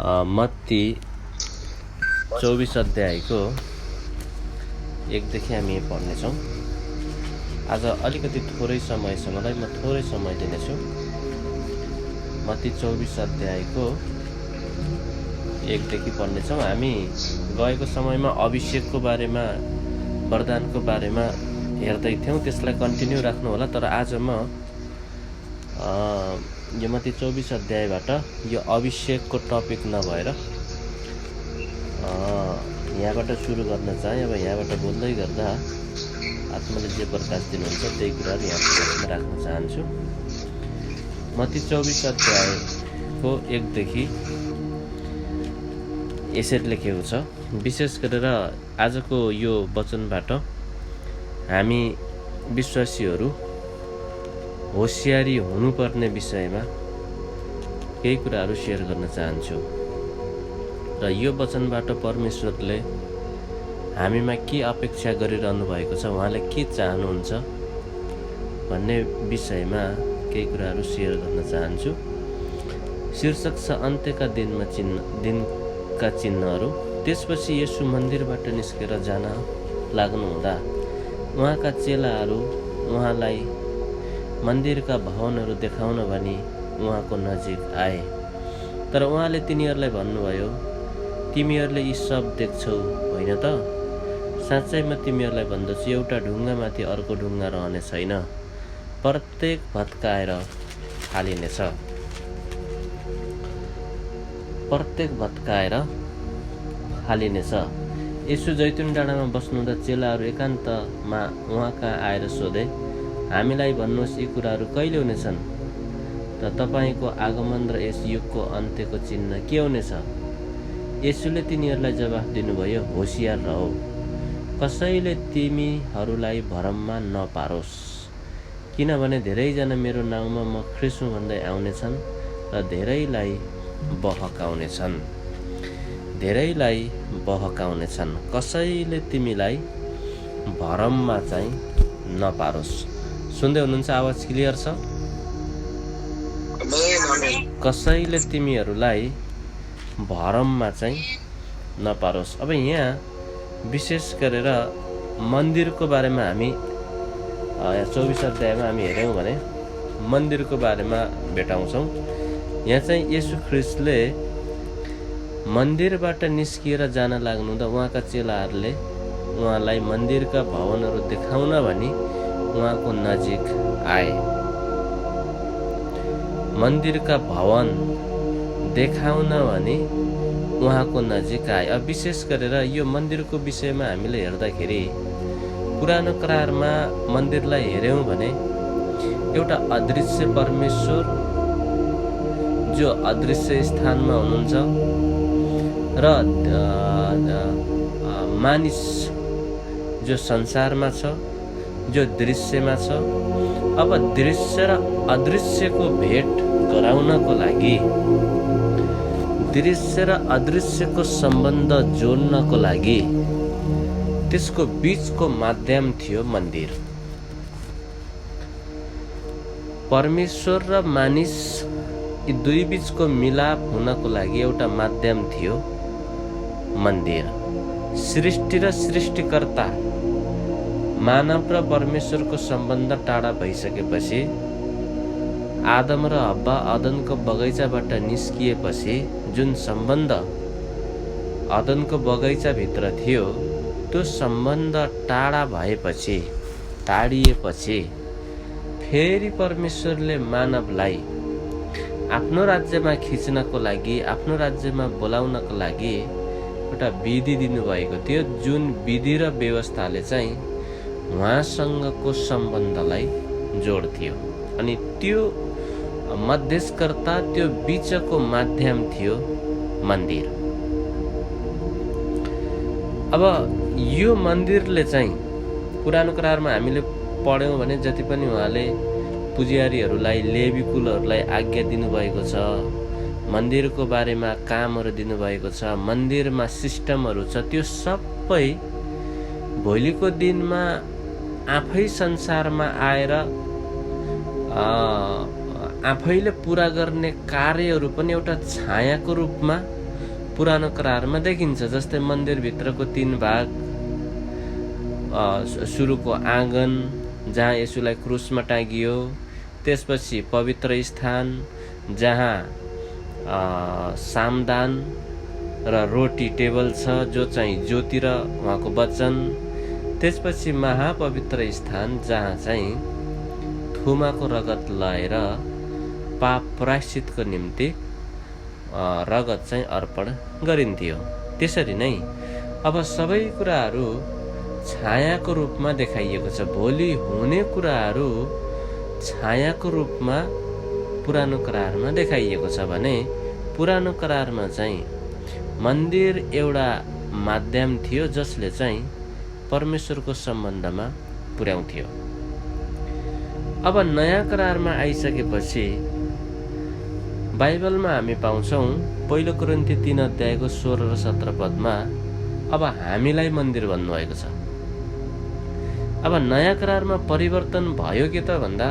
मत्ती 24 अध्यायको 1 देखि हामी पढ्नेछौँ। आज अलिकति थोरै समय छ, मलाई म थोरै समय दिनेछु। मत्ती 24 अध्यायको 1 देखि पढ्नेछौँ। हामी गएको समयमा अभिषेकको बारेमा, वरदानको बारेमा हेर्दै थियौँ, त्यसलाई कन्टिन्यू राख्नु होला। तर आज म यो मत्ती 24 अध्यायबाट यो अभिषेकको टपिक नभएर यहाँबाट सुरु गर्न चाहे। अब यहाँबाट बोल्दै गर्दा आत्माले जे प्रकाश दिनुहुन्छ त्यही कुराहरू यहाँ राख्न चाहन्छु। मत्ती 24 अध्यायको 1 देखि यसरी लेखेको छ। विशेष गरेर आजको यो वचनबाट हामी विश्वासीहरू होशियारी हुनुपर्ने विषयमा केही कुराहरू सेयर गर्न चाहन्छु। र यो वचनबाट परमेश्वरले हामीमा के अपेक्षा गरिरहनु भएको छ, उहाँले के चाहनुहुन्छ भन्ने विषयमा केही कुराहरू सेयर गर्न चाहन्छु। शीर्षक छ अन्त्यका दिनका चिन्हहरू। त्यसपछि येशू मन्दिरबाट निस्केर जान लाग्नुहुँदा उहाँका चेलाहरू उहाँलाई मन्दिरका भवनहरू देखाउन भनी उहाँको नजिक आए। तर उहाँले तिनीहरूलाई भन्नुभयो, तिमीहरूले यी सब देख्छौ होइन त? साँच्चै म तिमीहरूलाई भन्दछु, एउटा ढुङ्गामाथि अर्को ढुङ्गा रहने छैन, प्रत्येक भत्काएर हालिनेछ। प्रत्येक भत्काएर हालिनेछ। येशू जैतुन डाँडामा बस्नुहुँदा चेलाहरू एकान्तमा उहाँका आएर सोधे, हामीलाई भन्नुहोस् यी कुराहरू कहिले हुनेछन् र तपाईँको आगमन र यस युगको अन्त्यको चिन्ह के हुनेछ? येशूले तिनीहरूलाई जवाफ दिनुभयो, होशियार रहो, कसैले तिमीहरूलाई भरममा नपारोस्, किनभने धेरैजना मेरो नाउँमा म ख्रीष्ट हुँ भन्दै आउनेछन् र धेरैलाई बहकाउनेछन्। कसैले तिमीलाई भरममा चाहिँ नपारोस्। सुन्दै हुनुहुन्छ? आवाज क्लियर छ? कसैले तिमीहरूलाई भरममा चाहिँ नपारोस्। अब यहाँ विशेष गरेर मन्दिरको बारेमा हामी 24 अध्यायमा हामी हेऱ्यौँ भने मन्दिरको बारेमा भेटाउँछौँ। यहाँ चाहिँ येशू ख्रीष्टले मन्दिरबाट निस्किएर जान लाग्नुहुँदा उहाँका चेलाहरूले उहाँलाई मन्दिरका भवनहरू देखाउन भनी उहाँको नजिक आए। मन्दिरका भवन देखाउन भनी उहाँको नजिक आए। अब विशेष गरेर यो मन्दिरको विषयमा हामीले हेर्दाखेरि पुरानो करारमा मन्दिरलाई हेऱ्यौँ भने एउटा अदृश्य परमेश्वर जो अदृश्य स्थानमा हुनुहुन्छ र मानिस जो संसारमा छ, जो दृश्यमा छ। अब दृश्य र अदृश्यको भेट गराउनको लागि, दृश्य र अदृश्यको सम्बन्ध जोड्नको लागि त्यसको बीचको माध्यम थियो मन्दिर। परमेश्वर र मानिस यी दुई बीचको मिलाप हुनको लागि एउटा माध्यम थियो मन्दिर। सृष्टि र सृष्टिकर्ता, मानव र परमेश्वरको सम्बन्ध टाढा भइसकेपछि, आदम र हव्वा अदनको बगैँचाबाट निस्किएपछि जुन सम्बन्ध अदनको बगैँचाभित्र थियो, त्यो सम्बन्ध टाढिएपछि फेरि परमेश्वरले मानवलाई आफ्नो राज्यमा खिच्नको लागि, आफ्नो राज्यमा बोलाउनको लागि एउटा विधि दिनुभएको थियो, जुन विधि र व्यवस्थाले चाहिँ उहाँसँगको सम्बन्धलाई जोड्थ्यो। अनि त्यो मध्यस्थकर्ता, त्यो बीचको माध्यम थियो मन्दिर। अब यो मन्दिरले चाहिँ पुरानो करारमा हामीले पढ्यौँ भने जति पनि उहाँले पुजारीहरूलाई, लेवीकुलहरूलाई आज्ञा दिनुभएको छ, मन्दिरको बारेमा कामहरू दिनुभएको छ, मन्दिरमा सिस्टमहरू छ, त्यो सबै भोलिको दिनमा आफै संसारमा आएर आफैले पूरा गर्ने कार्यहरू पनि एउटा छायाको रूपमा पुरानो करारमा देखिन्छ। जस्तै मन्दिरभित्रको 3 भाग, सुरुको आँगन जहाँ येशूलाई क्रुसमा टाँगियो, त्यसपछि पवित्र स्थान जहाँ सामदान र रोटी टेबल छ जो चाहिँ ज्योति र उहाँको वचन, त्यसपछि महापवित्र स्थान जहाँ चाहिँ थुमाको रगत लगाएर पाप प्रायश्चितको निम्ति रगत चाहिँ अर्पण गरिन्थ्यो। त्यसरी नै अब सबै कुराहरू छायाको रूपमा देखाइएको छ। भोलि हुने कुराहरू छायाको रूपमा पुरानो करारमा देखाइएको छ भने पुरानो करारमा चाहिँ मन्दिर एउटा माध्यम थियो जसले चाहिँ परमेश्वरको सम्बन्धमा पुर्याउँथ्यो। अब नयाँ करारमा आइसकेपछि बाइबलमा हामी पाउँछौँ 1 कोरिन्थी 3 अध्यायको 16 र 17 पदमा अब हामीलाई मन्दिर भन्नुभएको छ। अब नयाँ करारमा परिवर्तन भयो के त भन्दा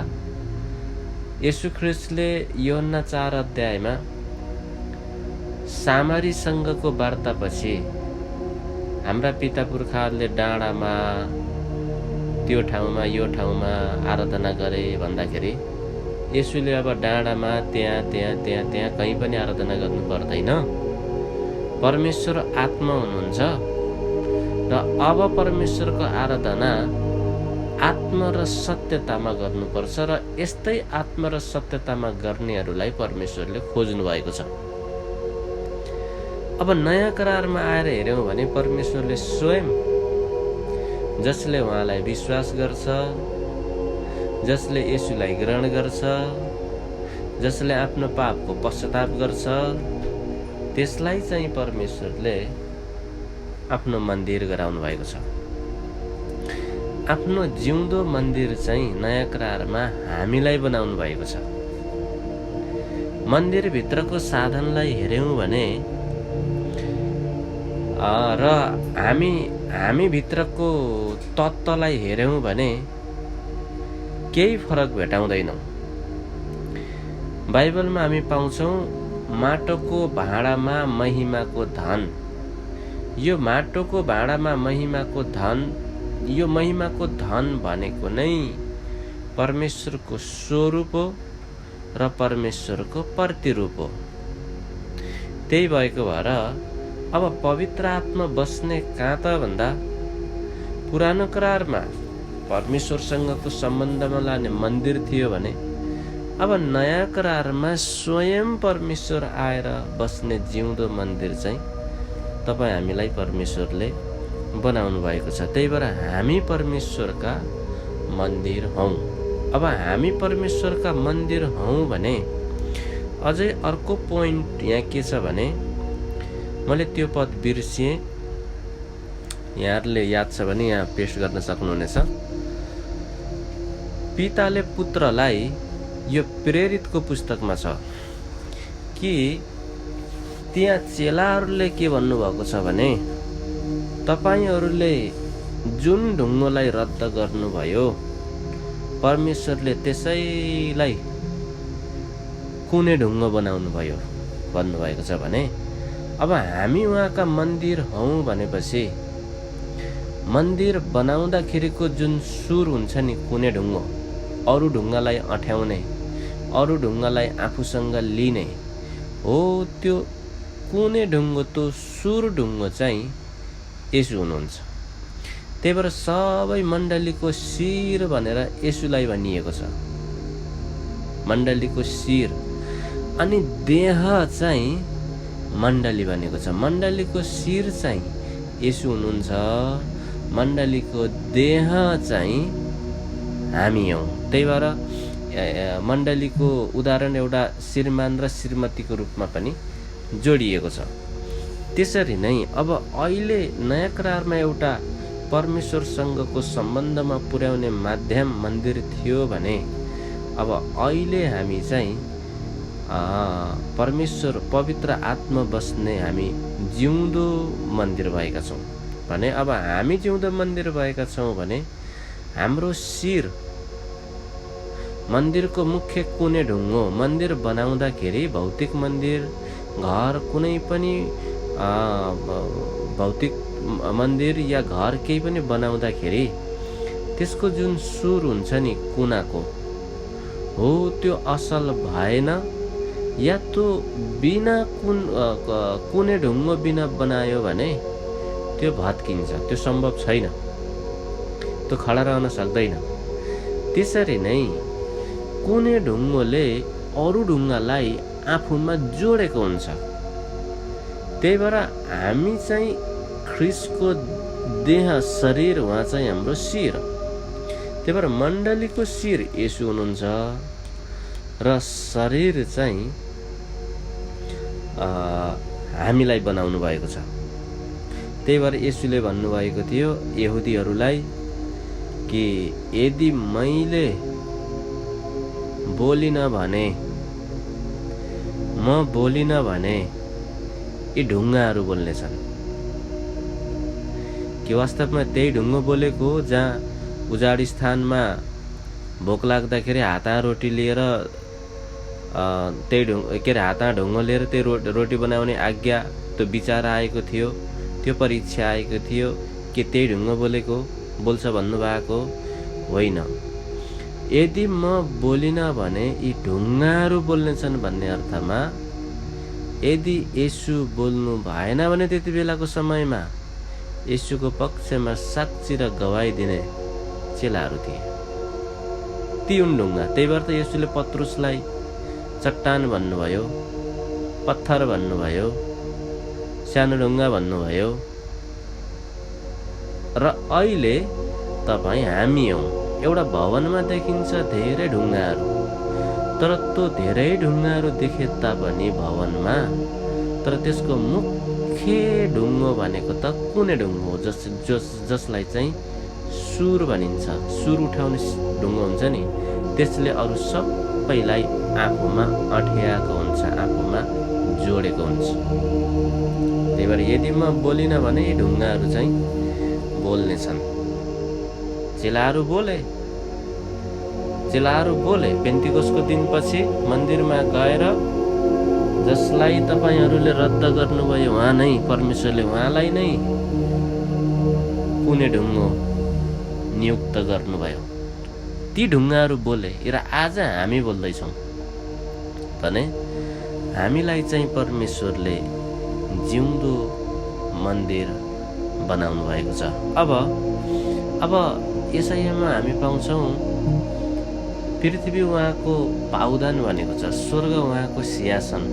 येशू ख्रीष्टले योहन्ना 4 अध्यायमा सामरीसँगको वार्तापछि हाम्रा पिता पुर्खाहरूले डाँडामा त्यो ठाउँमा यो ठाउँमा आराधना गरे भन्दाखेरि येशूले अब डाँडामा त्यहाँ कहीँ पनि आराधना गर्नु पर्दैन। परमेश्वर आत्मा हुनुहुन्छ र अब परमेश्वरको आराधना आत्मा र सत्यतामा गर्नुपर्छ र यस्तै आत्मा र सत्यतामा गर्नेहरूलाई परमेश्वरले खोज्नु भएको छ। अब नयाँ करारमा आएर हेर्यौँ भने परमेश्वरले स्वयं जसले उहाँलाई विश्वास गर्छ, जसले येशूलाई ग्रहण गर्छ, जसले आफ्नो पापको पश्चाताप गर्छ, त्यसलाई चाहिँ परमेश्वरले आफ्नो मन्दिर गराउनु भएको छ। आफ्नो जिउँदो मन्दिर चाहिँ नयाँ करारमा हामीलाई बनाउनु भएको छ। मन्दिरभित्रको साधनलाई हेर्यौँ भने र हामी भित्रको तत्त्वलाई हेर्यौँ भने केही फरक भेटाउँदैनौँ। बाइबलमा हामी पाउँछौँ माटोको भाँडामा महिमाको धन। यो माटोको भाँडामा महिमाको धन, यो महिमाको धन भनेको नै परमेश्वरको स्वरूप हो र परमेश्वरको प्रतिरूप हो। त्यही भएको भएर अब पवित्र आत्मा बस्ने कहाँ त भन्दा पुरानो करारमा परमेश्वरसँगको सम्बन्धमा लाने मन्दिर थियो भने अब नयाँ करारमा स्वयं परमेश्वर आएर बस्ने जिउँदो मन्दिर चाहिँ तपाईँ हामीलाई परमेश्वरले बनाउनु भएको छ। त्यही भएर हामी परमेश्वरका मन्दिर हौँ। अब हामी परमेश्वरका मन्दिर हौँ भने अझै अर्को पोइन्ट यहाँ के छ भने मैले त्यो पद बिर्सिएँ, यहाँहरूले याद छ भने यहाँ पेस्ट गर्न सक्नुहुनेछ। पिताले पुत्रलाई, यो प्रेरितको पुस्तकमा छ कि त्यहाँ चेलाहरूले के भन्नुभएको छ भने तपाईहरूले जुन ढुङ्गोलाई रद्द गर्नुभयो परमेश्वरले त्यसैलाई कुनै ढुङ्गो बनाउनु भयो भन्नुभएको छ भने अब हामी उहाँका मन्दिर हौँ भनेपछि मन्दिर बनाउँदाखेरिको जुन सुर हुन्छ नि कुनै ढुङ्गो, अरू ढुङ्गालाई अँठ्याउने, अरू ढुङ्गालाई आफूसँग लिने हो, त्यो कुनै ढुङ्गो त्यो सुर ढुङ्गो चाहिँ येशू हुनुहुन्छ। त्यही भएर सबै मण्डलीको शिर भनेर येशूलाई भनिएको छ, मण्डलीको शिर। अनि देह चाहिँ मण्डली भनेको छ। मण्डलीको शिर चाहिँ येशू हुनुहुन्छ, मण्डलीको देह चाहिँ हामी हौँ। त्यही भएर मण्डलीको उदाहरण एउटा श्रीमान र श्रीमतीको रूपमा पनि जोडिएको छ। त्यसरी नै अब अहिले नयाँ करारमा एउटा परमेश्वरसँगको सम्बन्धमा पुर्याउने माध्यम मन्दिर थियो भने अब अहिले हामी चाहिँ परमेश्वर पवित्र आत्मा बस्ने हामी जिउँदो मन्दिर भएका छौँ भने अब हामी जिउँदो मन्दिर भएका छौँ भने हाम्रो शिर मन्दिरको मुख्य कुनै ढुङ्गो। मन्दिर बनाउँदाखेरि भौतिक मन्दिर, घर, कुनै पनि भौतिक मन्दिर या घर केही पनि बनाउँदाखेरि त्यसको जुन सुर हुन्छ नि कुनाको, हो त्यो असल भएन, या त्यो बिना कुने ढुङ्गो बिना बनायो भने त्यो भत्किन्छ, त्यो सम्भव छैन, त्यो खडा रहन सक्दैन। त्यसरी नै कुने ढुङ्गोले अरू ढुङ्गालाई आफूमा जोडेको हुन्छ। त्यही भएर हामी चाहिँ ख्रिस्टको देह शरीर, उहाँ चाहिँ हाम्रो शिर। त्यही भएर मण्डलीको शिर येशू हुनुहुन्छ र शरीर चाहिँ हामीलाई बनाउनु भएको छ। त्यही भएर येशूले भन्नुभएको थियो यहुदीहरूलाई कि यदि मैले बोलिन भने, म बोलिन भने यी ढुङ्गाहरू बोल्नेछन्। कि वास्तवमा त्यही ढुङ्गो बोलेको हो जहाँ उजाड स्थानमा भोक लाग्दाखेरि हाता रोटी लिएर त्यही हाता ढुङ्गो लिएर त्यही रोटी बनाउने आज्ञा, त्यो विचार आएको थियो, त्यो परीक्षा आएको थियो कि त्यही ढुङ्गो बोल्छ भन्नुभएको होइन। यदि म बोलिन भने यी ढुङ्गाहरू बोल्नेछन् भन्ने अर्थमा यदि येशू बोल्नु भएन भने त्यति बेलाको समयमा येशूको पक्षमा साक्षी र गवाई दिने चेलाहरू थिए, ती हुन् ढुङ्गा। त्यही भएर त येशूले पत्रुसलाई चट्टान भन्नुभयो, पत्थर भन्नुभयो, सानो ढुङ्गा भन्नुभयो। र अहिले तपाईँ हामी हौँ। एउटा भवनमा देखिन्छ धेरै ढुङ्गाहरू, तर त्यो धेरै ढुङ्गाहरू देखे तापनि भवनमा, तर त्यसको मुख्य ढुङ्गो भनेको त कुने ढुङ्गो हो, जसलाई चाहिँ सुर भनिन्छ। सुर उठाउने ढुङ्गो हुन्छ नि, त्यसले अरू सबैलाई आफूमा अठ्याएको हुन्छ, आफूमा जोडेको हुन्छ। त्यही भएर यदि म बोलिन भने यी ढुङ्गाहरू चाहिँ बोल्नेछन्। चेलाहरू बोले। पेन्टिकोसको दिनपछि मन्दिरमा गएर जसलाई तपाईहरूले रद्द गर्नुभयो उहाँ नै, परमेश्वरले उहाँलाई नै कुने ढुङ्गो नियुक्त गर्नुभयो। ती ढुङ्गाहरू बोले र आज हामी बोल्दैछौँ भने हामीलाई चाहिँ परमेश्वरले जिउँदो मन्दिर बनाउनु भएको छ। अब यसैमा हामी पाउँछौँ पृथ्वी उहाँको पाउदान भनेको छ, स्वर्ग उहाँको सिंहासन।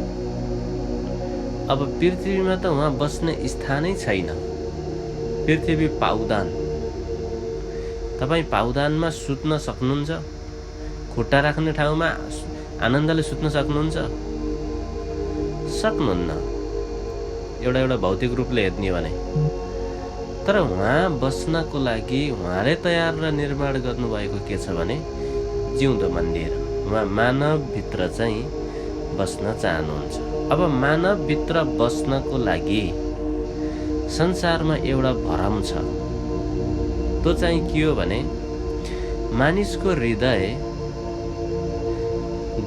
अब पृथ्वीमा त उहाँ बस्ने स्थानै छैन, पृथ्वी पाउदान। तपाईँ पाउदानमा सुत्न सक्नुहुन्छ? खुट्टा राख्ने ठाउँमा आनन्दले सुत्न सक्नुहुन्छ? सक्नुहुन्न, एउटा भौतिक रूपले हेर्ने भने। तर उहाँ बस्नको लागि उहाँले तयार र निर्माण गर्नुभएको के छ भने जिउँदो मन्दिर। उहाँ मानवभित्र चाहिँ बस्न चाहनुहुन्छ। अब मानवभित्र बस्नको लागि संसारमा एउटा भरम छ। त्यो चाहिँ के हो भने मानिसको हृदय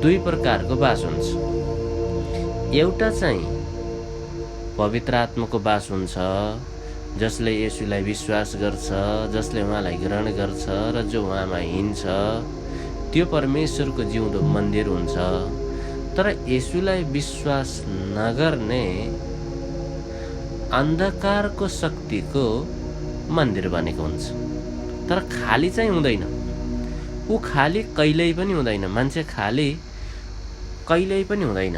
दुई प्रकारको बास हुन्छ। एउटा चाहिँ पवित्र आत्माको बास हुन्छ, जसले येशूलाई विश्वास गर्छ, जसले उहाँलाई ग्रहण गर्छ र जो उहाँमा हिँड्छ, त्यो परमेश्वरको जिउँदो मन्दिर हुन्छ। तर येशूलाई विश्वास नगर्ने अन्धकारको शक्तिको मन्दिर बनेको हुन्छ। तर खाली चाहिँ हुँदैन, ऊ खाली कहिल्यै पनि हुँदैन, मान्छे खाली कहिल्यै पनि हुँदैन।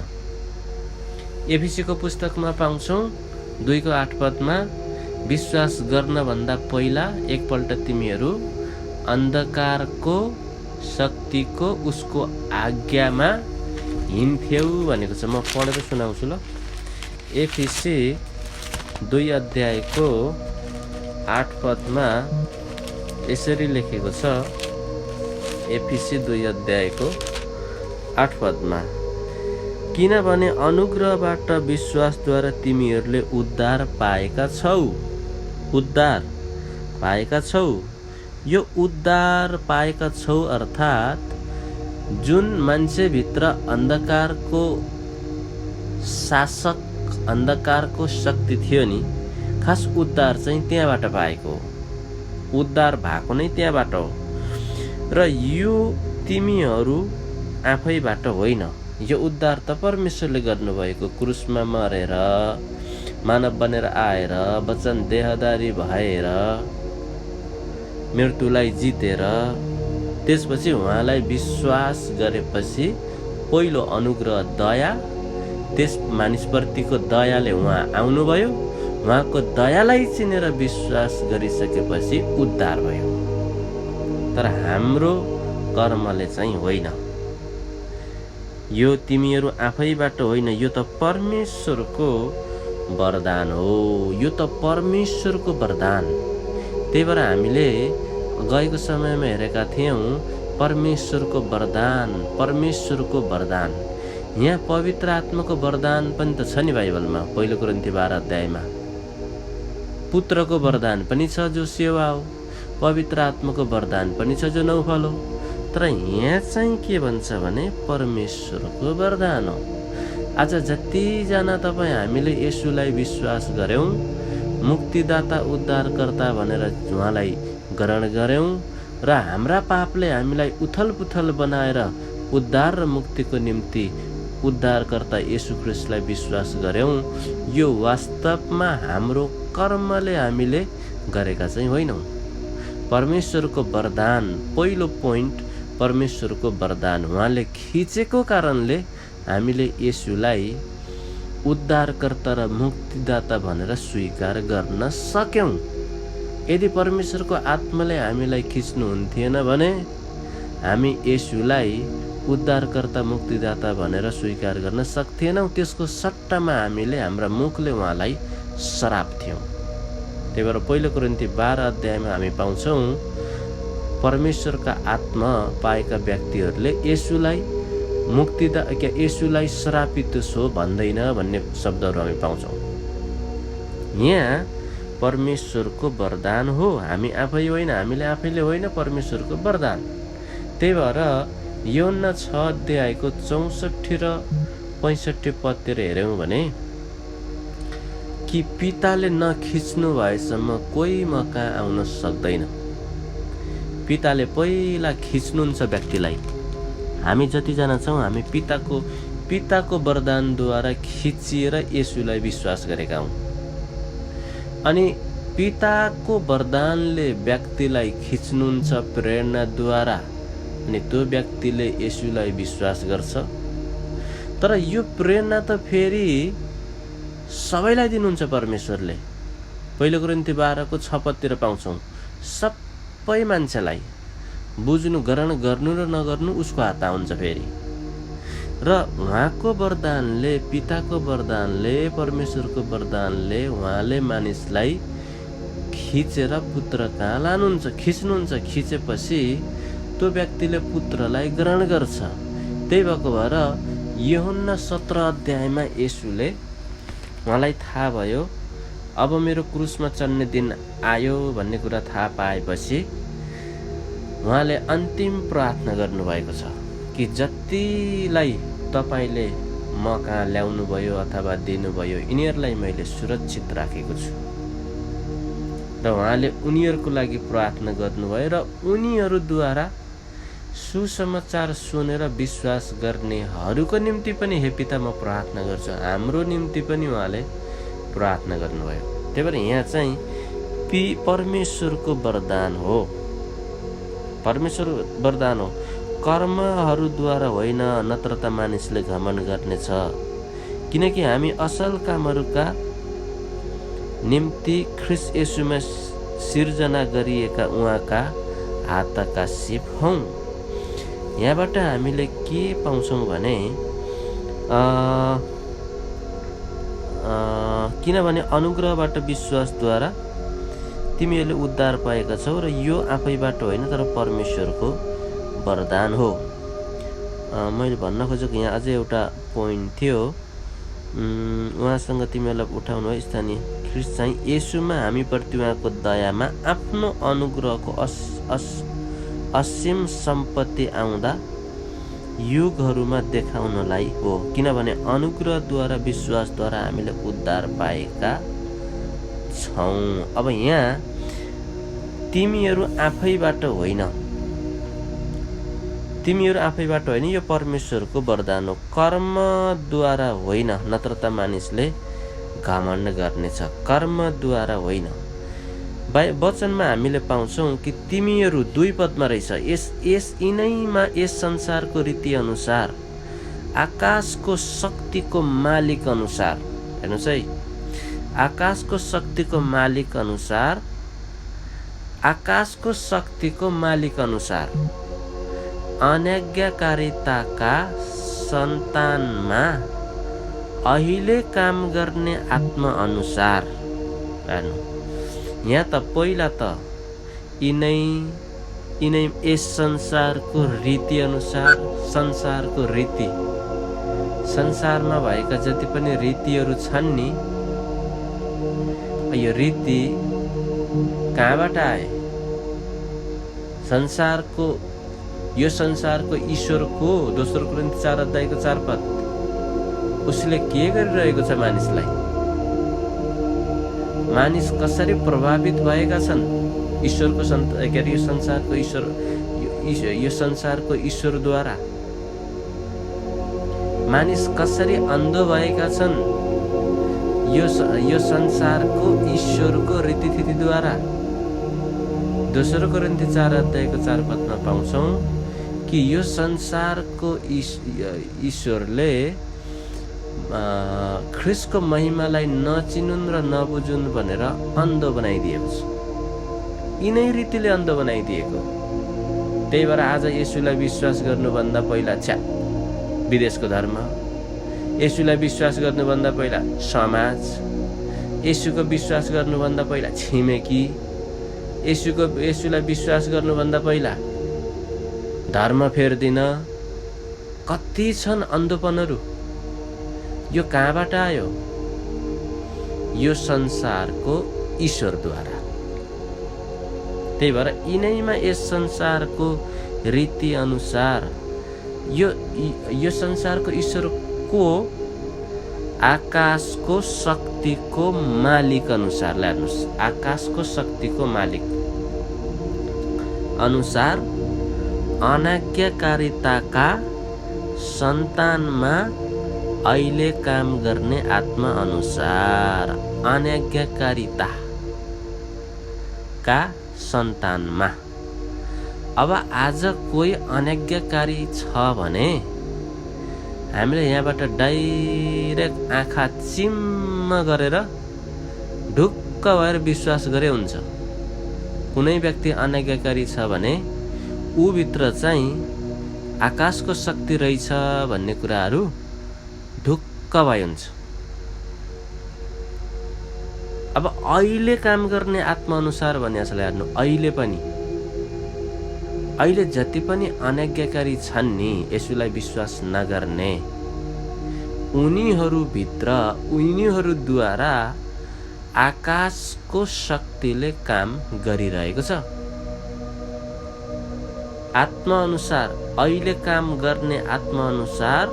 एफिसीको पुस्तकमा पाउँछौँ 2:8 विश्वास गर्नभन्दा पहिला एकपल्ट तिमीहरू अन्धकारको शक्तिको उसको आज्ञामा हिँड्थ्यौ भनेको छ। म पढेर सुनाउँछु ल। एफिसी 2:8 यसरी लेखेको छ। एफिसी 2:8 किनभने अनुग्रहबाट विश्वासद्वारा तिमीहरूले उद्धार पाएका छौ। यो उद्धार पाएका छौ अर्थात् जुन मान्छेभित्र अन्धकारको शासक अन्धकारको शक्ति थियो नि, खास उद्धार चाहिँ त्यहाँबाट पाएको हो। उद्धार भएको नै त्यहाँबाट हो। र यो तिमीहरू आफैबाट होइन, यो उद्धार त परमेश्वरले गर्नुभएको। क्रुसमा मरेर, मानव बनेर आएर, वचन देहधारी भएर, मृत्युलाई जितेर, त्यसपछि उहाँलाई विश्वास गरेपछि पहिलो अनुग्रह दया, त्यस मानिसप्रतिको दयाले उहाँ आउनुभयो। उहाँको दयालाई चिनेर विश्वास गरिसकेपछि उद्धार भयो। तर हाम्रो कर्मले चाहिँ होइन। यो तिमीहरू आफैबाट होइन, यो त परमेश्वरको वरदान हो। यो त परमेश्वरको वरदान। त्यही भएर हामीले गएको समयमा हेरेका थियौँ परमेश्वरको वरदान, परमेश्वरको वरदान। यहाँ पवित्र आत्माको वरदान पनि त छ नि बाइबलमा। पहिलो कोरिन्थी 12 अध्यायमा पुत्रको वरदान पनि छ जो सेवा हो, पवित्र आत्माको वरदान पनि छ जो नौफल हो। तर यहाँ चाहिँ के भन्छ भने परमेश्वरको वरदान हो। आज जतिजना तपाईँ हामीले येशूलाई विश्वास गऱ्यौँ, मुक्तिदाता उद्धारकर्ता भनेर उहाँलाई ग्रहण गऱ्यौँ र हाम्रा पापले हामीलाई उथल पुथल बनाएर उद्धार र मुक्तिको निम्ति उद्धारकर्ता येशू ख्रीष्टलाई विश्वास गऱ्यौँ, यो वास्तवमा हाम्रो कर्मले हामीले गरेका चाहिँ होइनौँ। परमेश्वरको वरदान, पहिलो पोइन्ट परमेश्वरको वरदान। उहाँले खिचेको कारणले हामीले येशूलाई उद्धारकर्ता र मुक्तिदाता भनेर स्वीकार गर्न सक्यौँ। यदि परमेश्वरको आत्माले हामीलाई खिच्नुहुन्थेन भने हामी येशूलाई उद्धारकर्ता मुक्तिदाता भनेर स्वीकार गर्न सक्थेनौँ। त्यसको सट्टामा हामीले हाम्रा मुखले उहाँलाई सराप्थ्यौँ। त्यही भएर पहिलो कोरिन्थी 12 अध्यायमा हामी पाउँछौँ परमेश्वरका आत्मा पाएका व्यक्तिहरूले येशूलाई येशूलाई श्रापित हो भन्दैन भन्ने शब्दहरू हामी पाउँछौँ। यहाँ परमेश्वरको वरदान हो, हामी आफै होइन, हामीले आफैले होइन, परमेश्वरको वरदान। त्यही भएर यूहन्ना 6 अध्यायको 64 र 65 पदतिर हेऱ्यौँ भने कि पिताले नखिच्नु भएसम्म कोही म कहाँ आउन सक्दैन। पिताले पहिला खिच्नुहुन्छ व्यक्तिलाई। हामी जतिजना छौँ हामी पिताको वरदानद्वारा खिचिएर येशूलाई विश्वास गरेका हौँ। अनि पिताको वरदानले व्यक्तिलाई खिच्नुहुन्छ प्रेरणाद्वारा, अनि त्यो व्यक्तिले येशूलाई विश्वास गर्छ। तर यो प्रेरणा त फेरि सबैलाई दिनुहुन्छ परमेश्वरले। पहिलो कोरिन्थी 12 6 पदतिर पाउँछौँ, सबै मान्छेलाई बुझ्नु, ग्रहण गर्नु र नगर्नु उसको हातमा हुन्छ फेरि। र उहाँको वरदानले, पिताको वरदानले, परमेश्वरको वरदानले उहाँले मानिसलाई खिचेर पुत्र कहाँ लानुहुन्छ, खिच्नुहुन्छ। खिचेपछि त्यो व्यक्तिले पुत्रलाई ग्रहण गर्छ। त्यही भएको भएर यूहन्ना 17 अध्यायमा येशूले उहाँलाई थाहा भयो अब मेरो क्रुसमा चढ्ने दिन आयो भन्ने कुरा थाहा पाएपछि उहाँले अन्तिम प्रार्थना गर्नुभएको छ कि जतिलाई तपाईँले म कहाँ ल्याउनु भयो अथवा दिनुभयो यिनीहरूलाई मैले सुरक्षित राखेको छु। र उहाँले उनीहरूको लागि प्रार्थना गर्नुभयो र उनीहरूद्वारा सुसमाचार सुनेर विश्वास गर्नेहरूको निम्ति पनि हे पिता म प्रार्थना गर्छु, हाम्रो निम्ति पनि उहाँले प्रार्थना गर्नुभयो। त्यही भएर यहाँ चाहिँ परमेश्वरको वरदान हो, परमेश्वर वरदान हो, कर्महरूद्वारा होइन, नत्र त मानिसले घमण्ड गर्नेछ। किनकि हामी असल कामहरूका निम्ति ख्रीष्ट येशूमा सिर्जना गरिएका उहाँका हातका सिप हौँ। यहाँबाट हामीले के पाउँछौँ भने किनभने अनुग्रहबाट विश्वासद्वारा तिमीहरूले उद्धार पाएका छौ र यो आफैबाट होइन तर परमेश्वरको वरदान हो। मैले भन्न खोजेको यहाँ अझै एउटा पोइन्ट थियो, उहाँसँग तिमीहरूलाई उठाउनु है। स्थानीय ख्रीष्ट चाहिँ येशूमा हामीप्रति उहाँको दयामा आफ्नो अनुग्रहको असीम सम्पत्ति आउँदा युगहरूमा देखाउनलाई हो, किनभने अनुग्रहद्वारा विश्वासद्वारा हामीले उद्धार पाएका छौँ। अब यहाँ तिमीहरू आफैबाट होइन, यो परमेश्वरको वरदान हो, कर्मद्वारा होइन, नत्र त मानिसले घमण्ड गर्नेछ। कर्मद्वारा होइन। वचनमा हामीले पाउँछौँ कि तिमीहरू 2 पदमा रहेछ, यिनैमा यस संसारको रीति अनुसार आकाशको शक्तिको मालिक अनुसार, हेर्नुहोस् है, आकाशको शक्तिको मालिक अनुसार अनाज्ञाकारिताका सन्तानमा अहिले काम गर्ने आत्मा अनुसार। हेर्नु, यहाँ त पहिला त यिनै यस संसारको रीति अनुसार, संसारको रीति, संसारमा भएका जति पनि रीतिहरू छन् नि, यो रीति कहाँबाट आए? यो संसारको ईश्वरको 2 कोरिन्थी 4 अध्यायको 4 पद, उसले के गरिरहेको छ मानिसलाई? मानिस कसरी प्रभावित भएका छन् ईश्वरको यो संसारको ईश्वरद्वारा? मानिस कसरी अन्धो भएका छन् यो संसारको ईश्वरको रीतिथितिद्वारा? 2 कोरिन्थी 4 अध्यायको 4 पदमा पाउँछौँ कि यो संसारको ईश्वरले ख्रिस्टको महिमालाई नचिनुन् र नबुझुन् भनेर अन्धो बनाइदिएको छ। यिनै रीतिले अन्धो बनाइदिएको। त्यही भएर आज येशूलाई विश्वास गर्नुभन्दा पहिला विदेशको धर्म, येशूलाई विश्वास गर्नुभन्दा पहिला समाज, येशूको विश्वास गर्नुभन्दा पहिला छिमेकी, येशूलाई विश्वास गर्नुभन्दा पहिला धर्म फेर्दिन, कति छन् अन्धोपनहरू। यो कहाँबाट आयो? यो संसारको ईश्वरद्वारा। त्यही भएर यिनैमा यस संसारको रीति अनुसार, यो संसारको ईश्वरको आकाशको शक्तिको मालिक अनुसार, हेर्नुहोस्, आकाशको शक्तिको मालिक अनुसार अनाज्ञाकारिताका सन्तानमा अहिले काम गर्ने आत्मा अनुसार, अनाज्ञाकारिताका सन्तानमा। अब आज कोही अनाज्ञाकारी छ भने हामीले यहाँबाट डाइरेक्ट आँखा चिम्म गरेर ढुक्क भएर विश्वास गरे हुन्छ। कुनै व्यक्ति अनाज्ञाकारी छ भने ऊभित्र चाहिँ आकाशको शक्ति रहेछ भन्ने कुराहरू ढुक्क भइ हुन्छ। अब अहिले काम गर्ने आत्मा अनुसार भन्ने असले हेर्नु, अहिले जति पनि अनाज्ञाकारी छन् नि, येशूलाई विश्वास नगर्ने, उनीहरूद्वारा आकाशको शक्तिले काम गरिरहेको छ। आत्मा अनुसार, अहिले काम गर्ने आत्मा अनुसार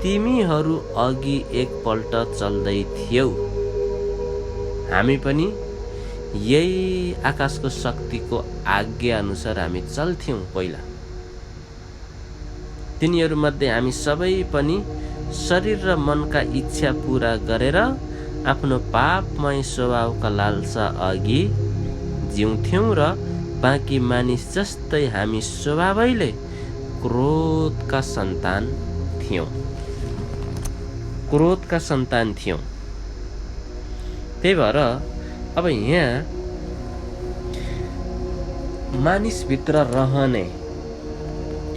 तिमीहरू अघि एकपल्ट चल्दै थियौ। हामी पनि यही आकाशको शक्तिको आज्ञा अनुसार हामी चल्थ्यौं पहिला। तिनीहरूमध्ये हामी सबै पनि शरीर र मनका इच्छा पूरा गरेर आफ्नो पापमय स्वभावका लालसा अघि जिउँथ्यौं र बाँकी मानिस जस्तै हामी स्वभावैले क्रोधका सन्तान थियौं। त्यही भएर अब यहाँ मानिसभित्र रहने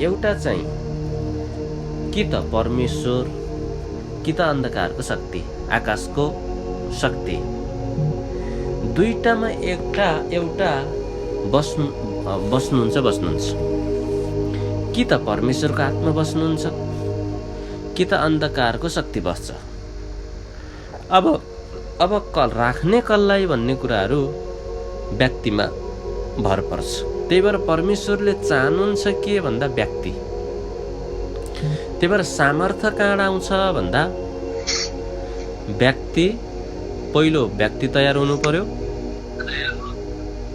एउटा चाहिँ कि त परमेश्वर, कि त अन्धकारको शक्ति, आकाशको शक्ति, दुईटामा एउटा बस्नुहुन्छ। कि त परमेश्वरको आत्मा बस्नुहुन्छ, कि त अन्धकारको शक्ति बस्छ। अब राख्ने कसलाई भन्ने कुराहरू व्यक्तिमा भर पर्छ। त्यही भएर परमेश्वरले चाहनुहुन्छ के भन्दा व्यक्ति, त्यही भएर सामर्थ्य कहाँ आउँछ भन्दा पहिलो व्यक्ति तयार हुनु पर्यो।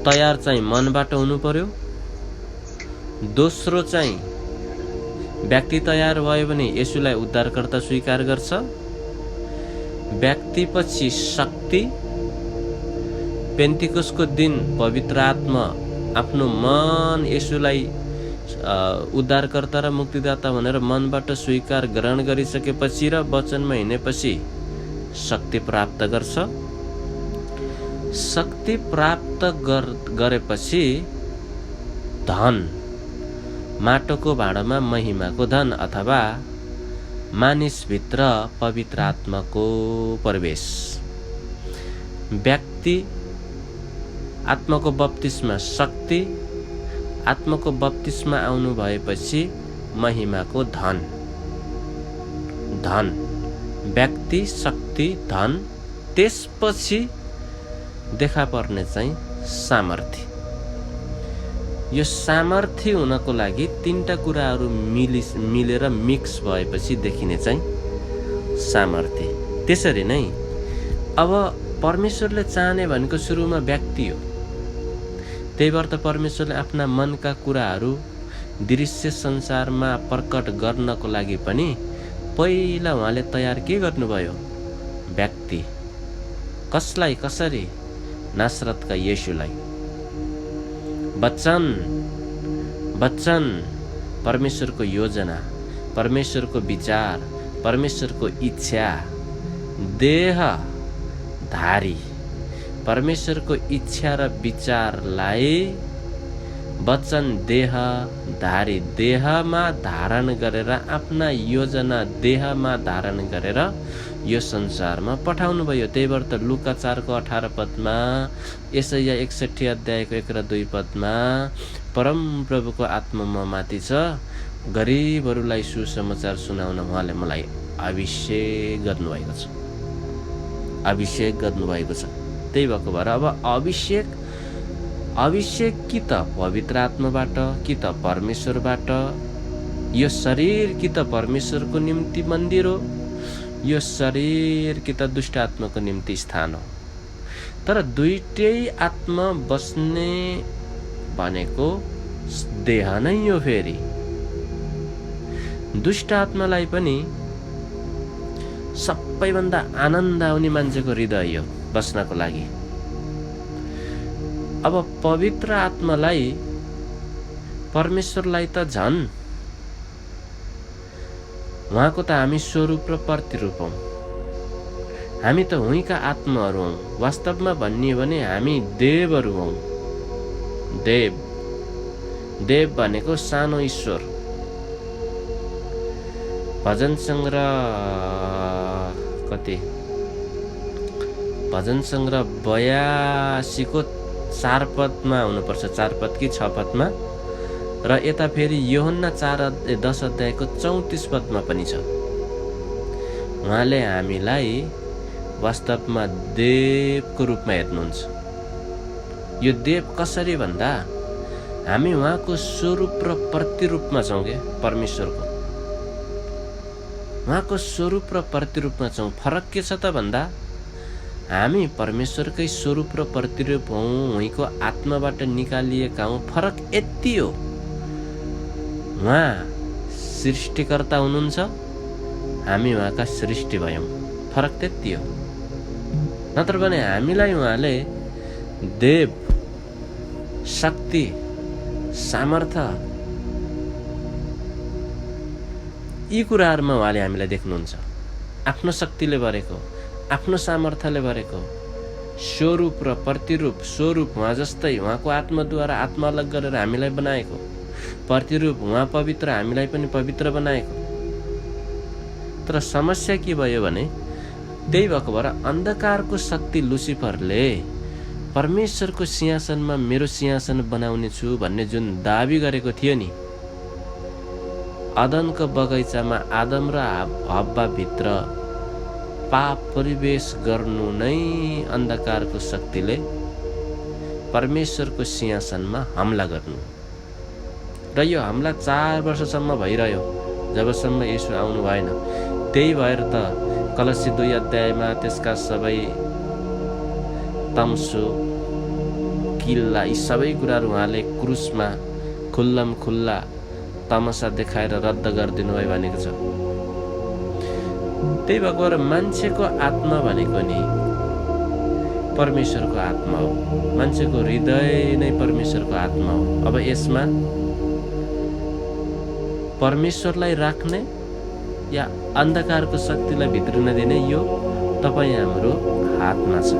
तयार चाहिँ मनबाट हुनु पर्यो। दोस्रो चाहिँ व्यक्ति तयार भयो भने यसुलाई उद्धारकर्ता स्वीकार गर्छ। व्यक्तिपछि शक्ति, पेन्तिकोसको दिन पवित्र आत्मा आफ्नो मन यसुलाई उद्धारकर्ता र मुक्तिदाता भनेर मनबाट स्वीकार ग्रहण गरिसकेपछि र वचनमा हिँडेपछि शक्ति प्राप्त गर्छ। शक्ति प्राप्त गरेपछि धन, माटोको भाँडामा महिमाको धन अथवा मानिसभित्र पवित्र आत्माको प्रवेश। व्यक्ति आत्माको बप्तिस्मा शक्ति, आत्माको बप्तिस्मा आउनु भएपछि महिमाको धन। व्यक्ति, शक्ति, धन, त्यसपछि देखा पर्ने चाहिँ सामर्थ्य। यो सामर्थ्य हुनको लागि तीनटा कुराहरू मिलेर मिक्स भएपछि देखिने चाहिँ सामर्थ्य। त्यसरी नै अब परमेश्वरले चाहने भनेको सुरुमा व्यक्ति हो। त्यही भएर त परमेश्वरले आफ्ना मनका कुराहरू दृश्य संसारमा प्रकट गर्नको लागि पनि पहिला उहाँले तयार के गर्नुभयो? व्यक्ति। कसलाई? कसरी? नासरतका येशूलाई। वचन, परमेश्वरको योजना, परमेश्वरको विचार, परमेश्वरको इच्छा, देहधारी परमेश्वरको इच्छा र विचारलाई वचन देहधारी, देहमा धारण गरेर आफ्ना योजना देहमा धारण गरेर यो संसारमा पठाउनु भयो। त्यही भएर त लुका 4को 18 पदमा, यशाया 61 अध्यायको 1 र 2 पदमा परम प्रभुको आत्मा म माथि छ, गरिबहरूलाई सुसमाचार सुनाउन उहाँले मलाई अभिषेक गर्नुभएको छ। अभिषेक गर्नुभएको छ। त्यही भएको भएर अब अभिषेक कि त पवित्र आत्माबाट कि त परमेश्वरबाट। यो शरीर कि त परमेश्वरको निम्ति मन्दिर हो, यो शरीर कि त दुष्ट आत्माको निम्ति स्थान हो। तर दुईटै आत्मा बस्ने भनेको देह नै हो। फेरि दुष्ट आत्मालाई पनि सबैभन्दा आनन्द आउने मान्छेको हृदय हो बस्नको लागि। अब पवित्र आत्मालाई, परमेश्वरलाई त झन्, उहाँको त हामी स्वरूप र प्रतिरूप हौँ। हामी त उहीँका आत्माहरू हौँ। वास्तवमा भनियो भने हामी देवहरू हौँ। देव भनेको सानो ईश्वर। भजन सङ्ग्रह 82 को 4 पदमा हुनुपर्छ, 4 पद कि 6 पदमा, र यता फेरि योहन्ना 10 अध्यायको 34 पदमा पनि छ। उहाँले हामीलाई वास्तवमा देवको रूपमा हेर्नुहुन्छ। यो देव कसरी भन्दा हामी उहाँको स्वरूप र प्रतिरूपमा छौँ के परमेश्वरको। उहाँको स्वरूप र प्रतिरूपमा छौँ। फरक के छ त भन्दा हामी परमेश्वरकै स्वरूप र प्रतिरूप हौँ, उहीँको आत्माबाट निकालिएका हौँ। फरक यति हो, उहाँ सृष्टिकर्ता हुनुहुन्छ, हामी उहाँका सृष्टि भयौँ। फरक त्यति हो। नत्र भने हामीलाई उहाँले देव, शक्ति, सामर्थ्य यी कुराहरूमा उहाँले हामीलाई देख्नुहुन्छ। आफ्नो शक्तिले भरेको, आफ्नो सामर्थ्यले भरेको, स्वरूप र प्रतिरूप। स्वरूप उहाँ जस्तै, उहाँको आत्माद्वारा आत्मा अलग गरेर हामीलाई बनाएको। प्रतिरूप उहाँ पवित्र, हामीलाई पनि पवित्र बनाएको। तर समस्या के भयो भने त्यही भएको भएर अन्धकारको शक्ति लुसिफरले परमेश्वरको सिंहासनमा मेरो सिंहासन बनाउने छु भन्ने जुन दाबी गरेको थियो नि, अदनको बगैँचामा आदम र हव्वा भित्र पाप प्रवेश गर्नु नै अन्धकारको शक्तिले परमेश्वरको सिंहासनमा हमला गर्नु। र यो हमला 4 वर्षसम्म भइरह्यो। जबसम्म येशू आउनु भएन। त्यही भएर त कलसी 2 अध्यायमा त्यसका सबै तम्सु किल्ला यी सबै कुराहरू उहाँले क्रुसमा खुल्लम खुल्ला तमसा देखाएर रद्द गरिदिनु भयो भनेको छ। त्यही भएको भएर मान्छेको आत्मा भनेको नि परमेश्वरको आत्मा हो। मान्छेको हृदय नै परमेश्वरको आत्मा हो। अब यसमा परमेश्वरलाई राख्ने या अन्धकारको शक्तिलाई भित्रिन दिने यो तपाईँ हाम्रो हातमा छ।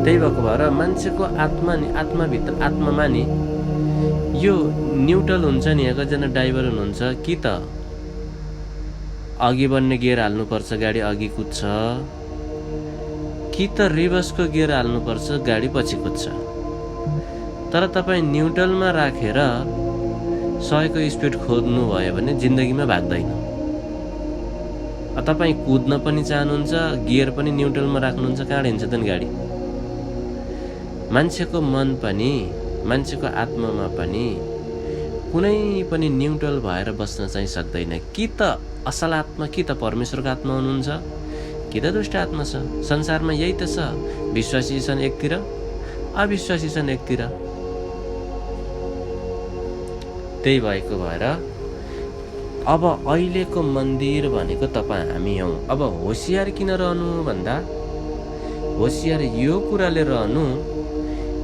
त्यही भएको भएर मान्छेको आत्मा नि आत्माभित्र आत्मामा नि यो न्युट्रल हुन्छ नि। एकजना ड्राइभर हुनुहुन्छ कि त अघि बढ्ने गियर हाल्नुपर्छ गाडी अघि कुद्छ, कि त रिभर्सको गियर हाल्नुपर्छ गाडी पछि कुद्छ। तर तपाईँ न्युट्रलमा राखेर 100 को स्पिड खोज्नु भयो भने जिन्दगीमा भाग्दैन। तपाईँ कुद्न पनि चाहनुहुन्छ, गियर पनि न्युट्रलमा राख्नुहुन्छ, कहाँ हिँड्छ त गाडी? मान्छेको मन पनि मान्छेको आत्मामा पनि कुनै पनि न्युट्रल भएर बस्न चाहिँ सक्दैन। कि त असल आत्मा, कि त परमेश्वरको आत्मा हुनुहुन्छ, कि त दुष्ट आत्मा छ। संसारमा यही त छ। विश्वासी छन् एकतिर, अविश्वासी छन् एकतिर। त्यही भएको भएर अब अहिलेको मन्दिर भनेको तपाईँ हामी हौँ। अब होसियार किन रहनु भन्दा होसियार यो कुराले रहनु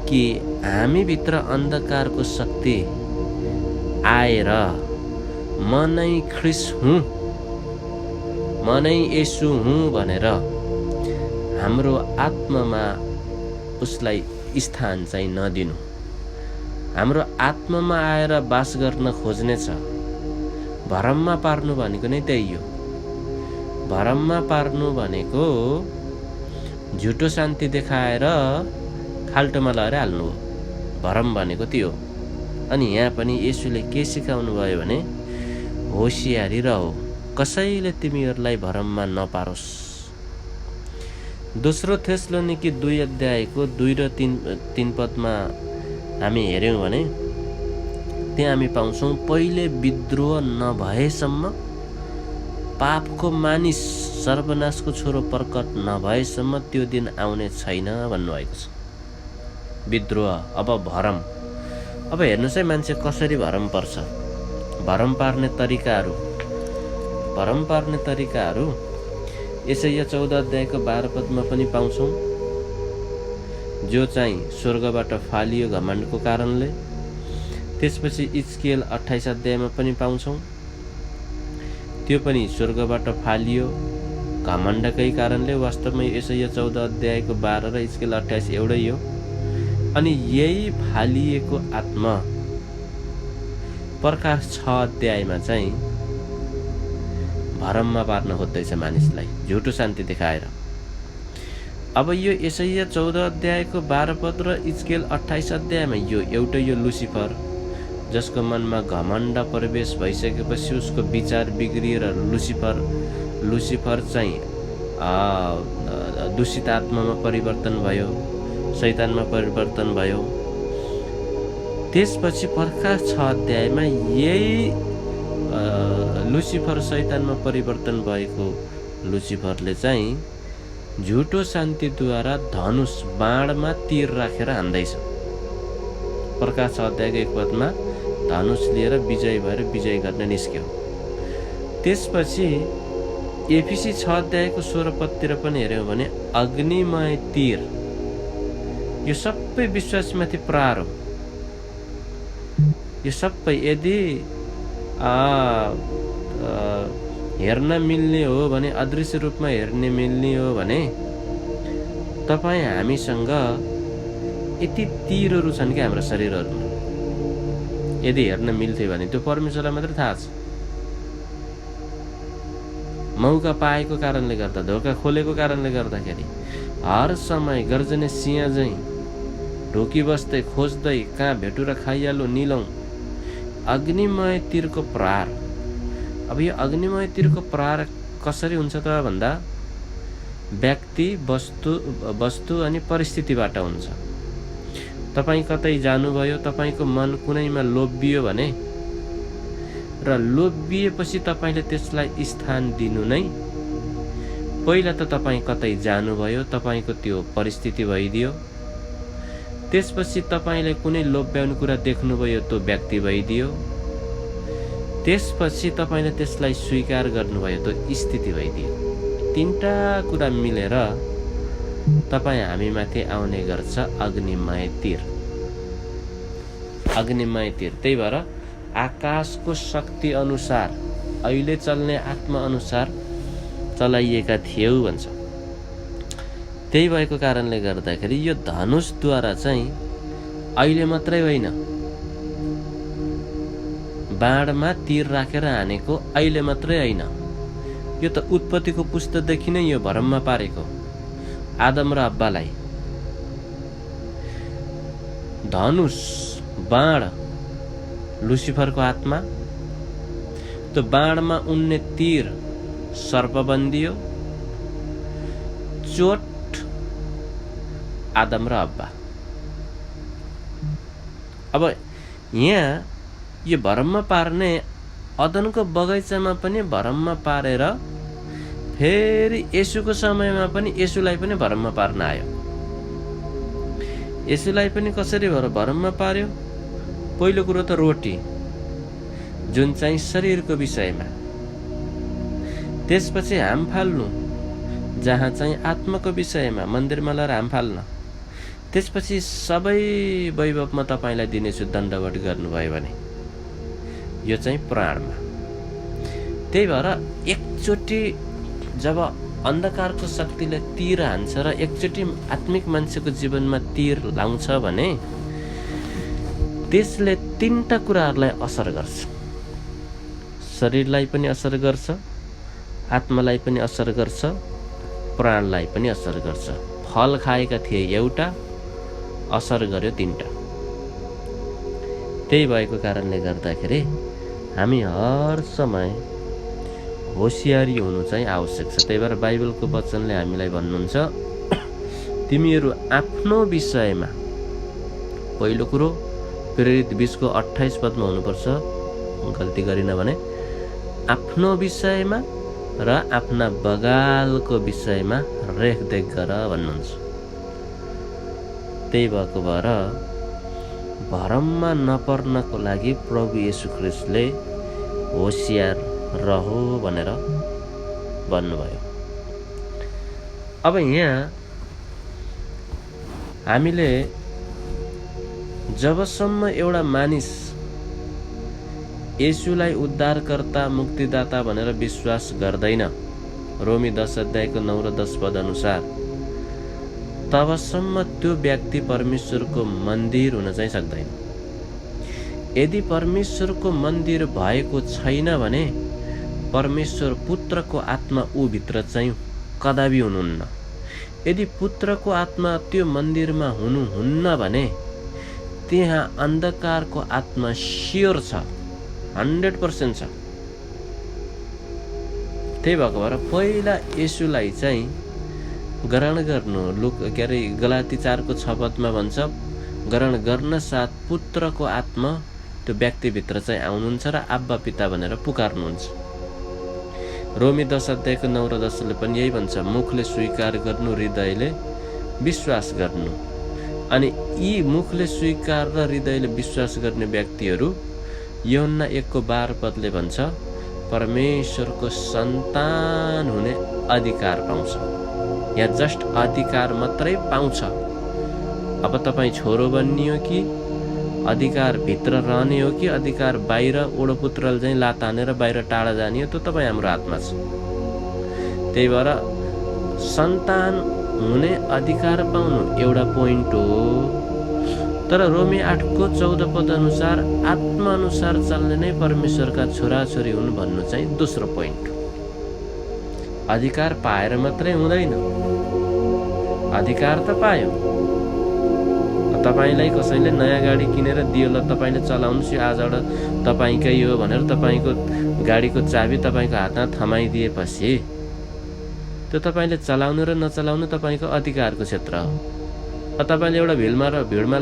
कि हामीभित्र अन्धकारको शक्ति आएर म नै ख्रिस्ट हुँ, म नै येशू हुँ भनेर हाम्रो आत्मामा उसलाई स्थान चाहिँ नदिनु। हाम्रो आत्मामा आएर बास गर्न खोज्ने छ। भरममा पार्नु भनेको नै त्यही हो। भरममा पार्नु भनेको झुटो शान्ति देखाएर खाल्टोमा लगेर हाल्नु हो। भरम भनेको त्यो हो। अनि यहाँ पनि येशूले के सिकाउनु भयो भने होसियारी रहो, कसैले तिमीहरूलाई भरममा नपारोस्। दोस्रो थेसलोनिकी 2 अध्यायको 2 र 3 पदमा हामी हेऱ्यौँ भने त्यहाँ हामी पाउँछौँ, पहिले विद्रोह नभएसम्म पापको मानिस सर्वनाशको छोरो प्रकट नभएसम्म त्यो दिन आउने छैन भन्नुभएको छ। विद्रोह, अब भरम। अब हेर्नुहोस् है मान्छे कसरी भरम पर्छ। भरम पार्ने तरिकाहरू यसैया 14 अध्यायको 12 पदमा पनि पाउँछौँ। जो चाहिँ स्वर्गबाट फालियो घमण्डको कारणले। त्यसपछि इजकेल 28 अध्यायमा पनि पाउँछौँ, त्यो पनि स्वर्गबाट फालियो घमण्डकै कारणले। वास्तवमै यसैया 14 अध्यायको 12 र इजकेल 28 एउटै हो। अनि यही फालिएको आत्मा प्रकाश 6 अध्यायमा चाहिँ भरममा पार्न खोज्दैछ मानिसलाई झुटो शान्ति देखाएर। अब यो यसैया 14 अध्यायको 12 पद र इजकेल 28 अध्यायमा यो एउटै यो लुसिफर, जसको मनमा घमण्ड प्रवेश भइसकेपछि उसको विचार बिग्रिएर लुसिफर चाहिँ दूषित आत्मामा परिवर्तन भयो, शैतानमा परिवर्तन भयो। त्यसपछि प्रकाश 6 अध्यायमा यही लुसिफर शैतानमा परिवर्तन भएको लुसिफरले चाहिँ झुटो शान्तिद्वारा धनुष बाणमा तीर राखेर हान्दैछ। प्रकाश 6 अध्यायको 1 पदमा धनुष लिएर विजय भएर विजय गर्न निस्क्यो। त्यसपछि एफिसी 6 अध्यायको 16 पदतिर पनि हेऱ्यौँ भने अग्निमय तीर, यो सबै विश्वासमाथि प्रहार हो। यो सबै यदि हेर्न मिल्ने हो भने, अदृश्य रूपमा हेर्ने मिल्ने हो भने तपाईँ हामीसँग यति तीरहरू छन् कि हाम्रो शरीरहरूमा। यदि हेर्न मिल्थ्यो भने त्यो परमेश्वरलाई मात्रै थाहा छ। मौका पाएको कारणले गर्दा, धोका खोलेको कारणले गर्दाखेरि हर समय गर्जने सिंह झैँ ढोकिबस्दै खोज्दै कहाँ भेटु र खाइहालो निलौँ अग्निमय तीरको प्रहार। अब यो अग्निमय तीरको प्रहार कसरी हुन्छ त भन्दा व्यक्ति, वस्तु अनि परिस्थितिबाट हुन्छ। तपाईँ कतै जानुभयो, तपाईँको मन कुनैमा लोभियो भने र लोभिएपछि तपाईले त्यसलाई स्थान दिनु नै, पहिला त तपाईँ कतै जानुभयो, तपाईको त्यो परिस्थिति भइदियो, त्यसपछि तपाईले कुनै लोभ्याउने कुरा देख्नुभयो, त्यो व्यक्ति भइदियो, त्यसपछि तपाईले त्यसलाई स्वीकार गर्नुभयो, त्यो स्थिति भइदियो। तीनटा कुरा मिलेर तपाईँ हामीमाथि आउने गर्छ अग्निमय तीर। अग्निमय तीर। त्यही भएर आकाशको शक्ति अनुसार, अहिले चल्ने आत्मा अनुसार चलाइएका थियौ भन्छ। त्यही भएको कारणले गर्दाखेरि यो धनुषद्वारा चाहिँ अहिले मात्रै होइन, बाणमा तीर राखेर हानेको अहिले मात्रै होइन, यो त उत्पत्तिको पुस्तकदेखि नै यो भरममा पारेको। आदम र हव्वालाई धनुष बाण, लुसिफरको आत्मा, त्यो बाणमा उन्ने तीर सर्प बन्दियो, चोट आदम र हव्वा। अब यहाँ यो भरममा पार्ने अदनको बगैँचामा पनि भरममा पारेर फेरि येशूको समयमा पनि येशूलाई पनि भरममा पार्न आयो। येशूलाई पनि कसरी भरममा पार्यो? पहिलो कुरो त रोटी, जुन चाहिँ शरीरको विषयमा, त्यसपछि हाम फाल्नु, जहाँ चाहिँ आत्माको विषयमा मन्दिरमा लगेर हाम फाल्न, त्यसपछि सबै वैभवमा तपाईँलाई दिनेछु दण्डवट गर्नुभयो भने, यो चाहिँ प्राणमा। त्यही भएर एकचोटि जब अन्धकारको शक्तिले तीर हान्छ र एकचोटि आत्मिक मान्छेको जीवनमा तीर लाउँछ भने त्यसले तीनटा कुराहरूलाई असर गर्छ। शरीरलाई पनि असर गर्छ, आत्मालाई पनि असर गर्छ, प्राणलाई पनि असर गर्छ। फल खाएका थिए एउटा, असर गर्यो तीनटा। त्यही भएको कारणले गर्दाखेरि हामी हर समय होसियारी हुनु चाहिँ आवश्यक छ। त्यही भएर बाइबलको वचनले हामीलाई भन्नुहुन्छ, तिमीहरू आफ्नो विषयमा, पहिलो कुरो प्रेरित 20को 28 पदमा हुनुपर्छ, गल्ती गरिन भने, आफ्नो विषयमा र आफ्ना बगालको विषयमा रेखदेख गर भन्नुहुन्छ। त्यही भएको भएर भरममा नपर्नको लागि प्रभु येशू ख्रीष्टले होसियार रहो भनेर भन्नुभयो। अब यहाँ हामीले जबसम्म एउटा मानिस येशूलाई उद्धारकर्ता मुक्तिदाता भनेर विश्वास गर्दैन, रोमी 10 अध्यायको 9 र 10 पद अनुसार, तबसम्म त्यो व्यक्ति परमेश्वरको मन्दिर हुन चाहिँ सक्दैन। यदि परमेश्वरको मन्दिर भएको छैन भने परमेश्वर पुत्रको आत्मा ऊ भित्र चाहिँ कदापि हुनुहुन्न। यदि पुत्रको आत्मा त्यो मन्दिरमा हुनुहुन्न भने त्यहाँ अन्धकारको आत्मा स्योर छ, 100% छ। त्यही भएको भएर पहिला येशूलाई चाहिँ ग्रहण गर्नु, गलाती 4को 6 पदमा भन्छ, ग्रहण गर्न साथ पुत्रको आत्मा त्यो व्यक्तिभित्र चाहिँ आउनुहुन्छ र आब्बा पिता भनेर पुकार्नुहुन्छ। रोमी 10 अध्यायको 9 र 10ले पनि यही भन्छ, मुखले स्वीकार गर्नु, हृदयले विश्वास गर्नु। अनि यी मुखले स्वीकार र हृदयले विश्वास गर्ने व्यक्तिहरू यूहन्ना 1को 12 पदले भन्छ, परमेश्वरको सन्तान हुने अधिकार पाउँछ। या जस्ट अधिकार मात्रै पाउँछ। अब तपाईँ छोरो बन्नियो कि अधिकार भित्र रहने हो कि अधिकार बाहिर ओडोपुत्रले चाहिँ लात हानेर बाहिर टाढा जाने हो, त्यो तपाईँ हाम्रो हातमा छ। त्यही भएर सन्तान हुने अधिकार पाउनु एउटा पोइन्ट हो, तर रोमी 8को 14 पद अनुसार आत्मा अनुसार चल्ने नै परमेश्वरका छोराछोरी हुन् भन्नु चाहिँ दोस्रो पोइन्ट। अधिकार पाएर मात्रै हुँदैन, अधिकार त पायो। तपाईँलाई कसैले नयाँ गाडी किनेर दियो, ल तपाईँले चलाउनुहोस्, यो आजबाट तपाईँकै हो भनेर तपाईँको गाडीको चाबी तपाईँको हातमा थमाइदिएपछि त्यो तपाईँले चलाउनु र नचलाउनु तपाईँको अधिकारको क्षेत्र हो। तपाईँले एउटा भिडमा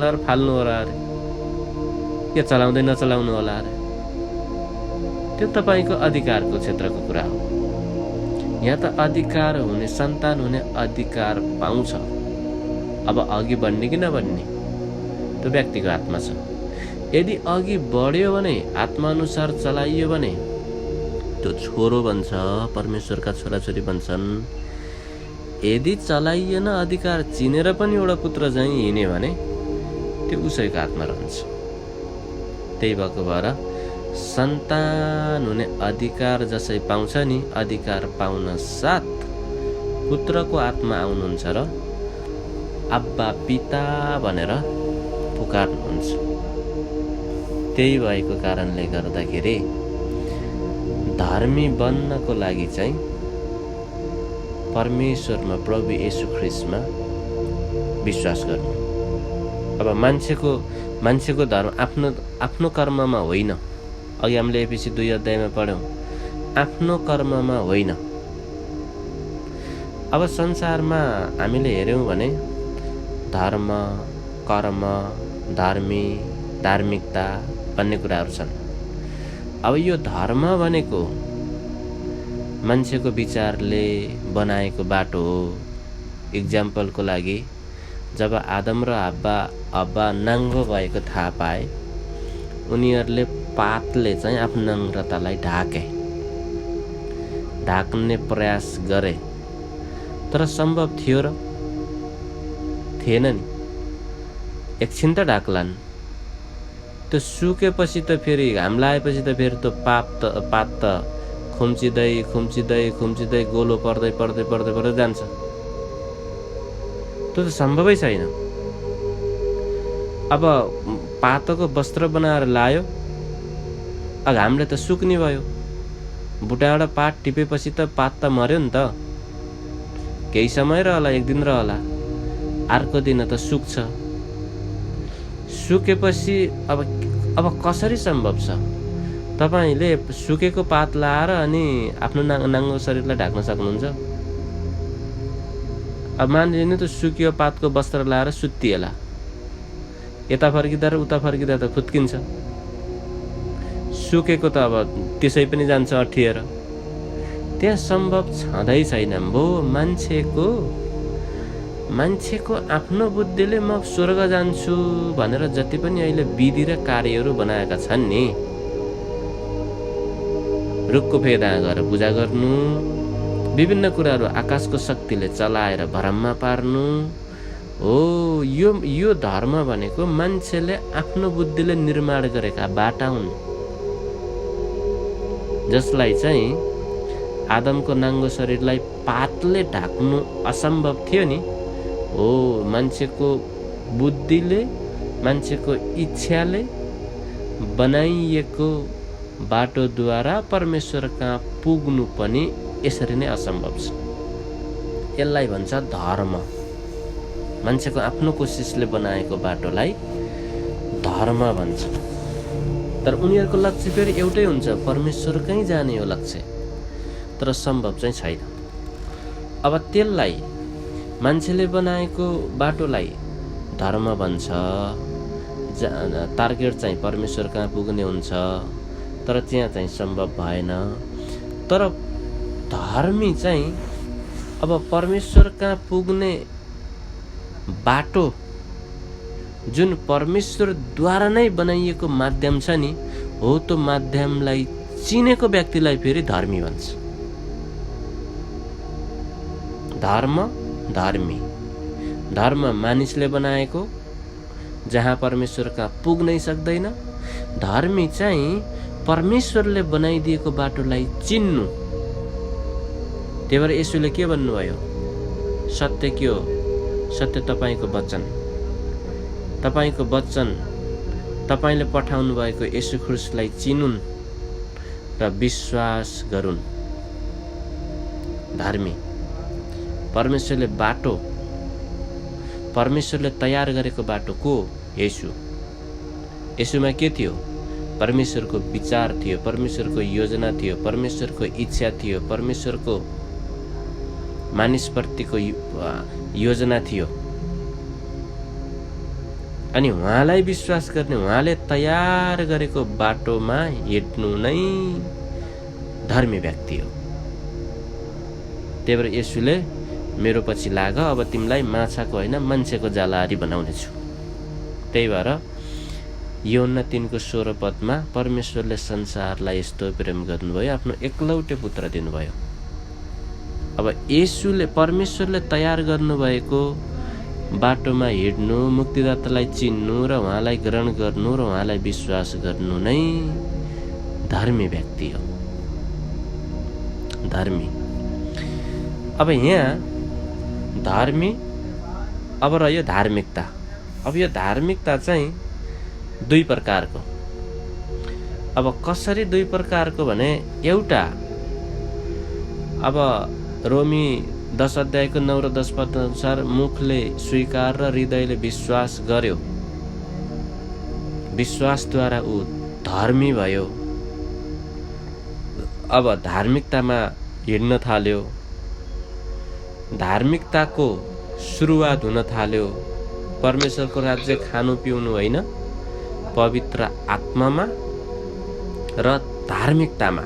लगेर फाल्नु होला अरे, या चलाउँदै नचलाउनु होला अरे, त्यो तपाईको अधिकारको क्षेत्रको कुरा हो। यहाँ त अधिकार हुने, सन्तान हुने अधिकार पाउँछ। अब अघि बढ्ने कि नबढ्ने त्यो व्यक्तिको हातमा छ। यदि अघि बढ्यो भने, आत्मानुसार चलाइयो भने त्यो छोरो बन्छ, परमेश्वरका छोराछोरी बन्छन्। यदि चलाइएन, अधिकार चिनेर पनि एउटा पुत्र चाहिँ हिँड्यो भने त्यो उसैको हातमा रहन्छ। त्यही भएको भएर सन्तान हुने अधिकार जसै पाउँछ नि, अधिकार पाउन साथ पुत्रको आत्मा आउनुहुन्छ र अब्बा पिता भनेर पुकार्नुहुन्छ। त्यही भएको कारणले गर्दाखेरि धर्मी बन्नको लागि चाहिँ परमेश्वरमा, प्रभु येशू ख्रीष्टमा विश्वास गर्नु। अब मान्छेको धर्म आफ्नो कर्ममा होइन। अघि हामीले एफिसी 2 अध्यायमा पढ्यौँ, आफ्नो कर्ममा होइन। अब संसारमा हामीले हेऱ्यौँ भने धर्म, कर्म, धार्मिकता भन्ने कुराहरू छन्। अब यो धर्म भनेको मान्छेको विचारले बनाएको बाटो हो। इक्जाम्पलको लागि जब आदम र हब्बा नाङ्गो भएको थाहा पाए, उनीहरूले पातले चाहिँ आफ्नो नाङ्ग्रतालाई ढाक्ने प्रयास गरे, तर सम्भव थियो र थिएन नि। एकछिन त ढाक्लान्, त्यो सुकेपछि त फेरि घाम लागेपछि त फेरि त्यो पात त खुम्चिँदै गोलो पर्दै जान्छ। त्यो त सम्भवै छैन। अब पातको वस्त्र बनाएर लायो, घामले त सुक्ने भयो। बुट्टाबाट पात टिपेपछि त पात त मर्यो नि त। केही समय रहला, एक दिन रहला, अर्को दिन त सुक्छ। सुकेपछि अब कसरी सम्भव छ तपाईले सुकेको पात लाएर अनि आफ्नो नाङ्गो शरीरलाई ढाक्न सक्नुहुन्छ? अब मानिलिनु त सुकियो पातको वस्त्र लाएर सुत्तिएला, यता फर्किँदा र उता फर्किँदा त फुत्किन्छ। सुकेको त अब त्यसै पनि जान्छ अठिएर। त्यहाँ सम्भव छँदै छैन। भो मान्छेको आफ्नो बुद्धिले म स्वर्ग जान्छु भनेर जति पनि अहिले विधि र कार्यहरू बनाएका छन् नि, रुखको फेदा गरेर पूजा गर्नु, विभिन्न कुराहरू आकाशको शक्तिले चलाएर भरममा पार्नु हो, यो धर्म भनेको मान्छेले आफ्नो बुद्धिले निर्माण गरेका बाटा हुन्, जसलाई चाहिँ आदमको नाङ्गो शरीरलाई पातले ढाक्नु असम्भव थियो नि। हो, मान्छेको बुद्धिले, मान्छेको इच्छाले बनाइएको बाटोद्वारा परमेश्वर कहाँ पुग्नु पनि यसरी नै असम्भव छ। यसलाई भन्छ धर्म। मान्छेको आफ्नो कोसिसले बनाएको बाटोलाई धर्म भन्छ। तर उनीहरूको लक्ष्य फेरि एउटै हुन्छ, परमेश्वरकै जाने हो लक्ष्य, तर सम्भव चाहिँ छैन। अब त्यसलाई मान्छेले बनाएको बाटोलाई धर्म भन्छ। टार्गेट चाहिँ परमेश्वर कहाँ पुग्ने हुन्छ, तर त्यहाँ चाहिँ सम्भव भएन। तर धर्मी चाहिँ अब परमेश्वर कहाँ पुग्ने बाटो जुन परमेश्वरद्वारा नै बनाइएको माध्यम छ नि, हो त्यो माध्यमलाई चिनेको व्यक्तिलाई फेरि धर्मी भन्छ। धर्म मानिसले बनाएको, जहाँ परमेश्वर कहाँ पुग्नै सक्दैन। धर्मी चाहिँ परमेश्वरले बनाइदिएको बाटोलाई चिन्नु। त्यही भएर येशूले के भन्नुभयो? सत्य के हो? सत्य तपाईको वचन। तपाईको वचन, तपाईले पठाउनु भएको येशू ख्रीष्टलाई चिनुन् र विश्वास गरून्। धर्मी परमेश्वरले बाटो, परमेश्वरले तयार गरेको बाटो को? येशू। येशूमा के थियो? परमेश्वरको विचार थियो, परमेश्वरको योजना थियो, परमेश्वरको इच्छा थियो, परमेश्वरको मानिसप्रतिको योजना थियो। अनि उहाँलाई विश्वास गर्ने, उहाँले तयार गरेको बाटोमा हिँड्नु नै धर्मी व्यक्ति हो। त्यही भएर येशूले मेरो पछि लाग, अब तिमीलाई माछाको होइन मान्छेको जालहारी बनाउनेछु। त्यही भएर यूहन्ना 3:16 पदमा परमेश्वरले संसारलाई यस्तो प्रेम गर्नुभयो, आफ्नो एकलौटे पुत्र दिनुभयो। अब येशूले परमेश्वरले तयार गर्नुभएको बाटोमा हिँड्नु, मुक्तिदातालाई चिन्नु र उहाँलाई ग्रहण गर्नु र उहाँलाई विश्वास गर्नु नै धर्मी व्यक्ति हो। धर्मी। अब यहाँ धर्मी, अब रह्यो धार्मिकता। अब यो धार्मिकता चाहिँ दुई प्रकारको। अब कसरी दुई प्रकारको भने, एउटा अब रोमी 10:9 र 10 पद अनुसार मुखले स्वीकार र हृदयले विश्वास गर्यो, विश्वासद्वारा ऊ धर्मी भयो। अब धार्मिकतामा हिँड्न थाल्यो, धार्मिकताको सुरुवात हुन थाल्यो। परमेश्वरको राज्य खानु पिउनु होइन, पवित्र आत्मामा र धार्मिकतामा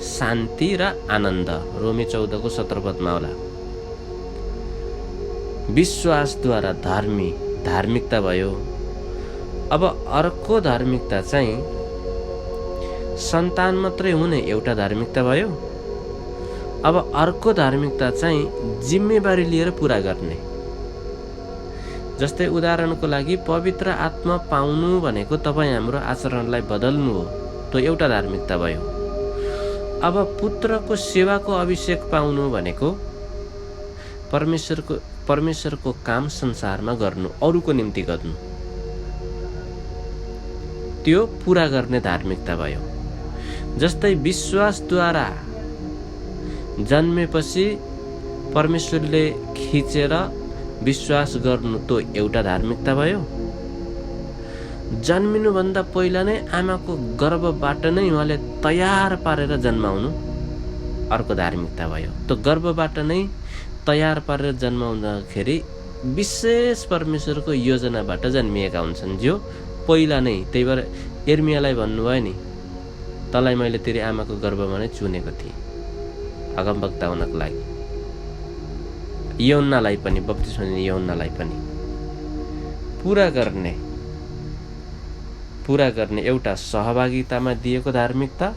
शान्ति र आनन्द। रोमी 14:17 पदमा होला। विश्वासद्वारा धार्मिकता भयो। अब अर्को धार्मिकता चाहिँ सन्तान मात्रै हुने एउटा धार्मिकता भयो। अब अर्को धार्मिकता चाहिँ जिम्मेवारी लिएर पुरा गर्ने। जस्तै उदाहरणको लागि पवित्र आत्मा पाउनु भनेको तपाईँ हाम्रो आचरणलाई बदल्नु हो, त्यो एउटा धार्मिकता भयो। अब पुत्रको सेवाको अभिषेक पाउनु भनेको परमेश्वरको काम संसारमा गर्नु, अरूको निम्ति गर्नु, त्यो पुरा गर्ने धार्मिकता भयो। जस्तै विश्वासद्वारा जन्मेपछि परमेश्वरले खिचेर विश्वास गर्नु, त्यो एउटा धार्मिकता भयो। जन्मिनुभन्दा पहिला नै आमाको गर्भबाट नै उहाँले तयार पारेर जन्माउनु अर्को धार्मिकता भयो। त्यो गर्भबाट नै तयार पारेर जन्माउँदाखेरि विशेष परमेश्वरको योजनाबाट जन्मिएका हुन्छन्, जो पहिला नै। त्यही भएर यिर्मियालाई भन्नुभयो नि, तँलाई मैले तेरी आमाको गर्भमा नै चुनेको थिएँ अगमवक्ता हुनको लागि। यूहन्नालाई पनि, बप्तिस्मा दिने यूहन्नालाई पनि पुरा गर्ने एउटा सहभागितामा दिएको धार्मिकता,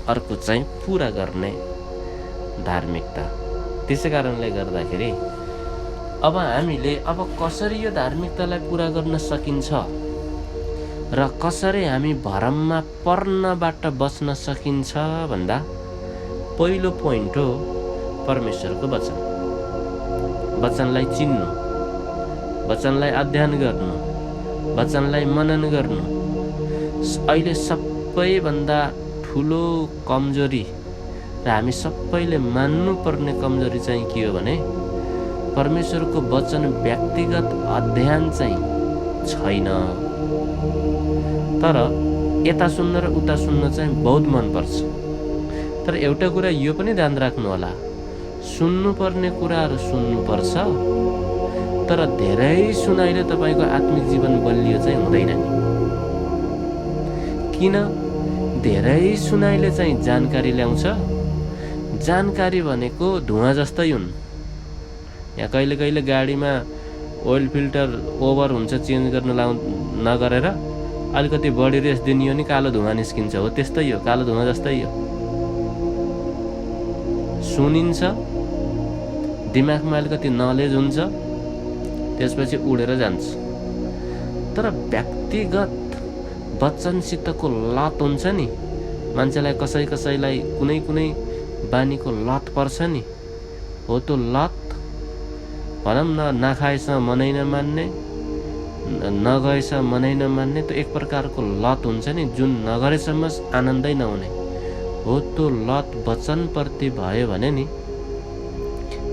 अर्को चाहिँ पुरा गर्ने धार्मिकता। त्यसै कारणले गर्दाखेरि अब हामीले अब कसरी यो धार्मिकतालाई पुरा गर्न सकिन्छ र कसरी हामी भरममा पर्नबाट बच्न सकिन्छ भन्दा पहिलो पोइन्ट हो परमेश्वरको वचन। वचनलाई चिन्नु, वचनलाई अध्ययन गर्नु, वचनलाई मनन गर्नु। अहिले सबैभन्दा ठुलो कमजोरी र हामी सबैले मान्नुपर्ने कमजोरी चाहिँ के हो भने, परमेश्वरको वचन व्यक्तिगत अध्ययन चाहिँ छैन। तर यता सुन्न र उता सुन्न चाहिँ बहुत मनपर्छ। तर एउटा कुरा यो पनि ध्यान राख्नु होला, सुन्नुपर्ने कुराहरू सुन्नुपर्छ, तर धेरै सुनाइले तपाईँको आत्मिक जीवन बलियो चाहिँ हुँदैन नि। किन? धेरै सुनाइले चाहिँ जानकारी ल्याउँछ। जानकारी भनेको धुवा जस्तै हुन्। यहाँ कहिले कहिले गाडीमा ओइल फिल्टर ओभर हुन्छ, चेन्ज गर्न नगरेर अलिकति बढी रेस दिनियो नि कालो धुवा निस्किन्छ। हो त्यस्तै हो, कालो धुवा जस्तै हो। सुनिन्छ, दिमागमा अलिकति नलेज हुन्छ, त्यसपछि उडेर जान्छ। तर व्यक्तिगत वचनसितको लत हुन्छ नि, मान्छेलाई कसैलाई कुनै बानीको लत पर्छ नि, हो त्यो लत भनौँ न, नखाएसम्म मनै नमान्ने, नगएसम्म मनै नमान्ने, त्यो एक प्रकारको लत हुन्छ नि, जुन नगरेसम्म आनन्दै नहुने हो। त्यो लत वचनप्रति भयो भने नि,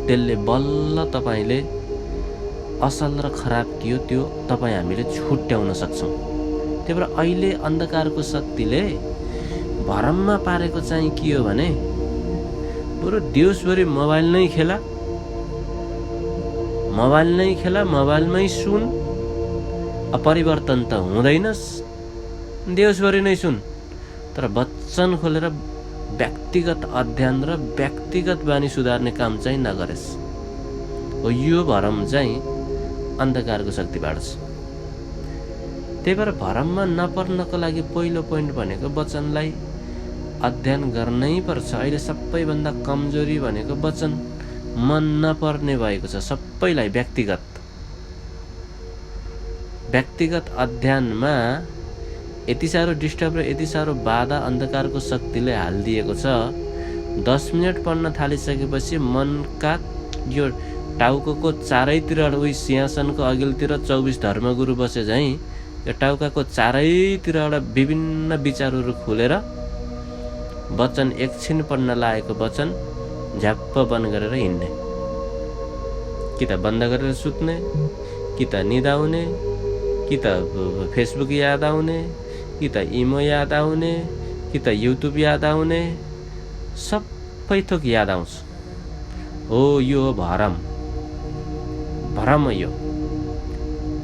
त्यसले बल्ल तपाईँले असल र खराब के हो त्यो तपाईँ हामीले छुट्याउन सक्छौँ। त्यही भएर अहिले अन्धकारको शक्तिले भरममा पारेको चाहिँ के हो भने, बरु दिउँसभरि मोबाइल नै खेला, मोबाइलमै सुन। परिवर्तन त हुँदैनस्, दिउँसभरि नै सुन, तर वचन खोलेर व्यक्तिगत अध्ययन र व्यक्तिगत बानी सुधार्ने काम चाहिँ नगरेस्। हो यो भरम चाहिँ अन्धकारको शक्तिबाट छ। त्यही भएर भरममा नपर्नको लागि पहिलो पोइन्ट भनेको वचनलाई अध्ययन गर्नै पर्छ। अहिले सबैभन्दा कमजोरी भनेको वचन मन नपर्ने भएको छ सबैलाई। व्यक्तिगत अध्ययनमा यति साह्रो डिस्टर्ब र यति साह्रो बाधा अन्धकारको शक्तिले हालिदिएको छ। 10 मिनट पढ्न थालिसकेपछि मनका यो टाउको चारैतिर उही सिंहासनको अघिल्तिर 24 धर्मगुरु बसे झैँ यो टाउकाको चारैतिरबाट विभिन्न विचारहरू खुलेर वचन एकछिन पढ्न लागेको वचन झ्याप्प बन्द गरेर हिँड्ने, कि त बन्द गरेर सुत्ने, कि त निदाउने, कि त फेसबुक याद आउने, कि त इमो याद आउने, कि त युट्युब याद आउने, सबै थोक याद आउँछ। हो यो हो भरम हो यो।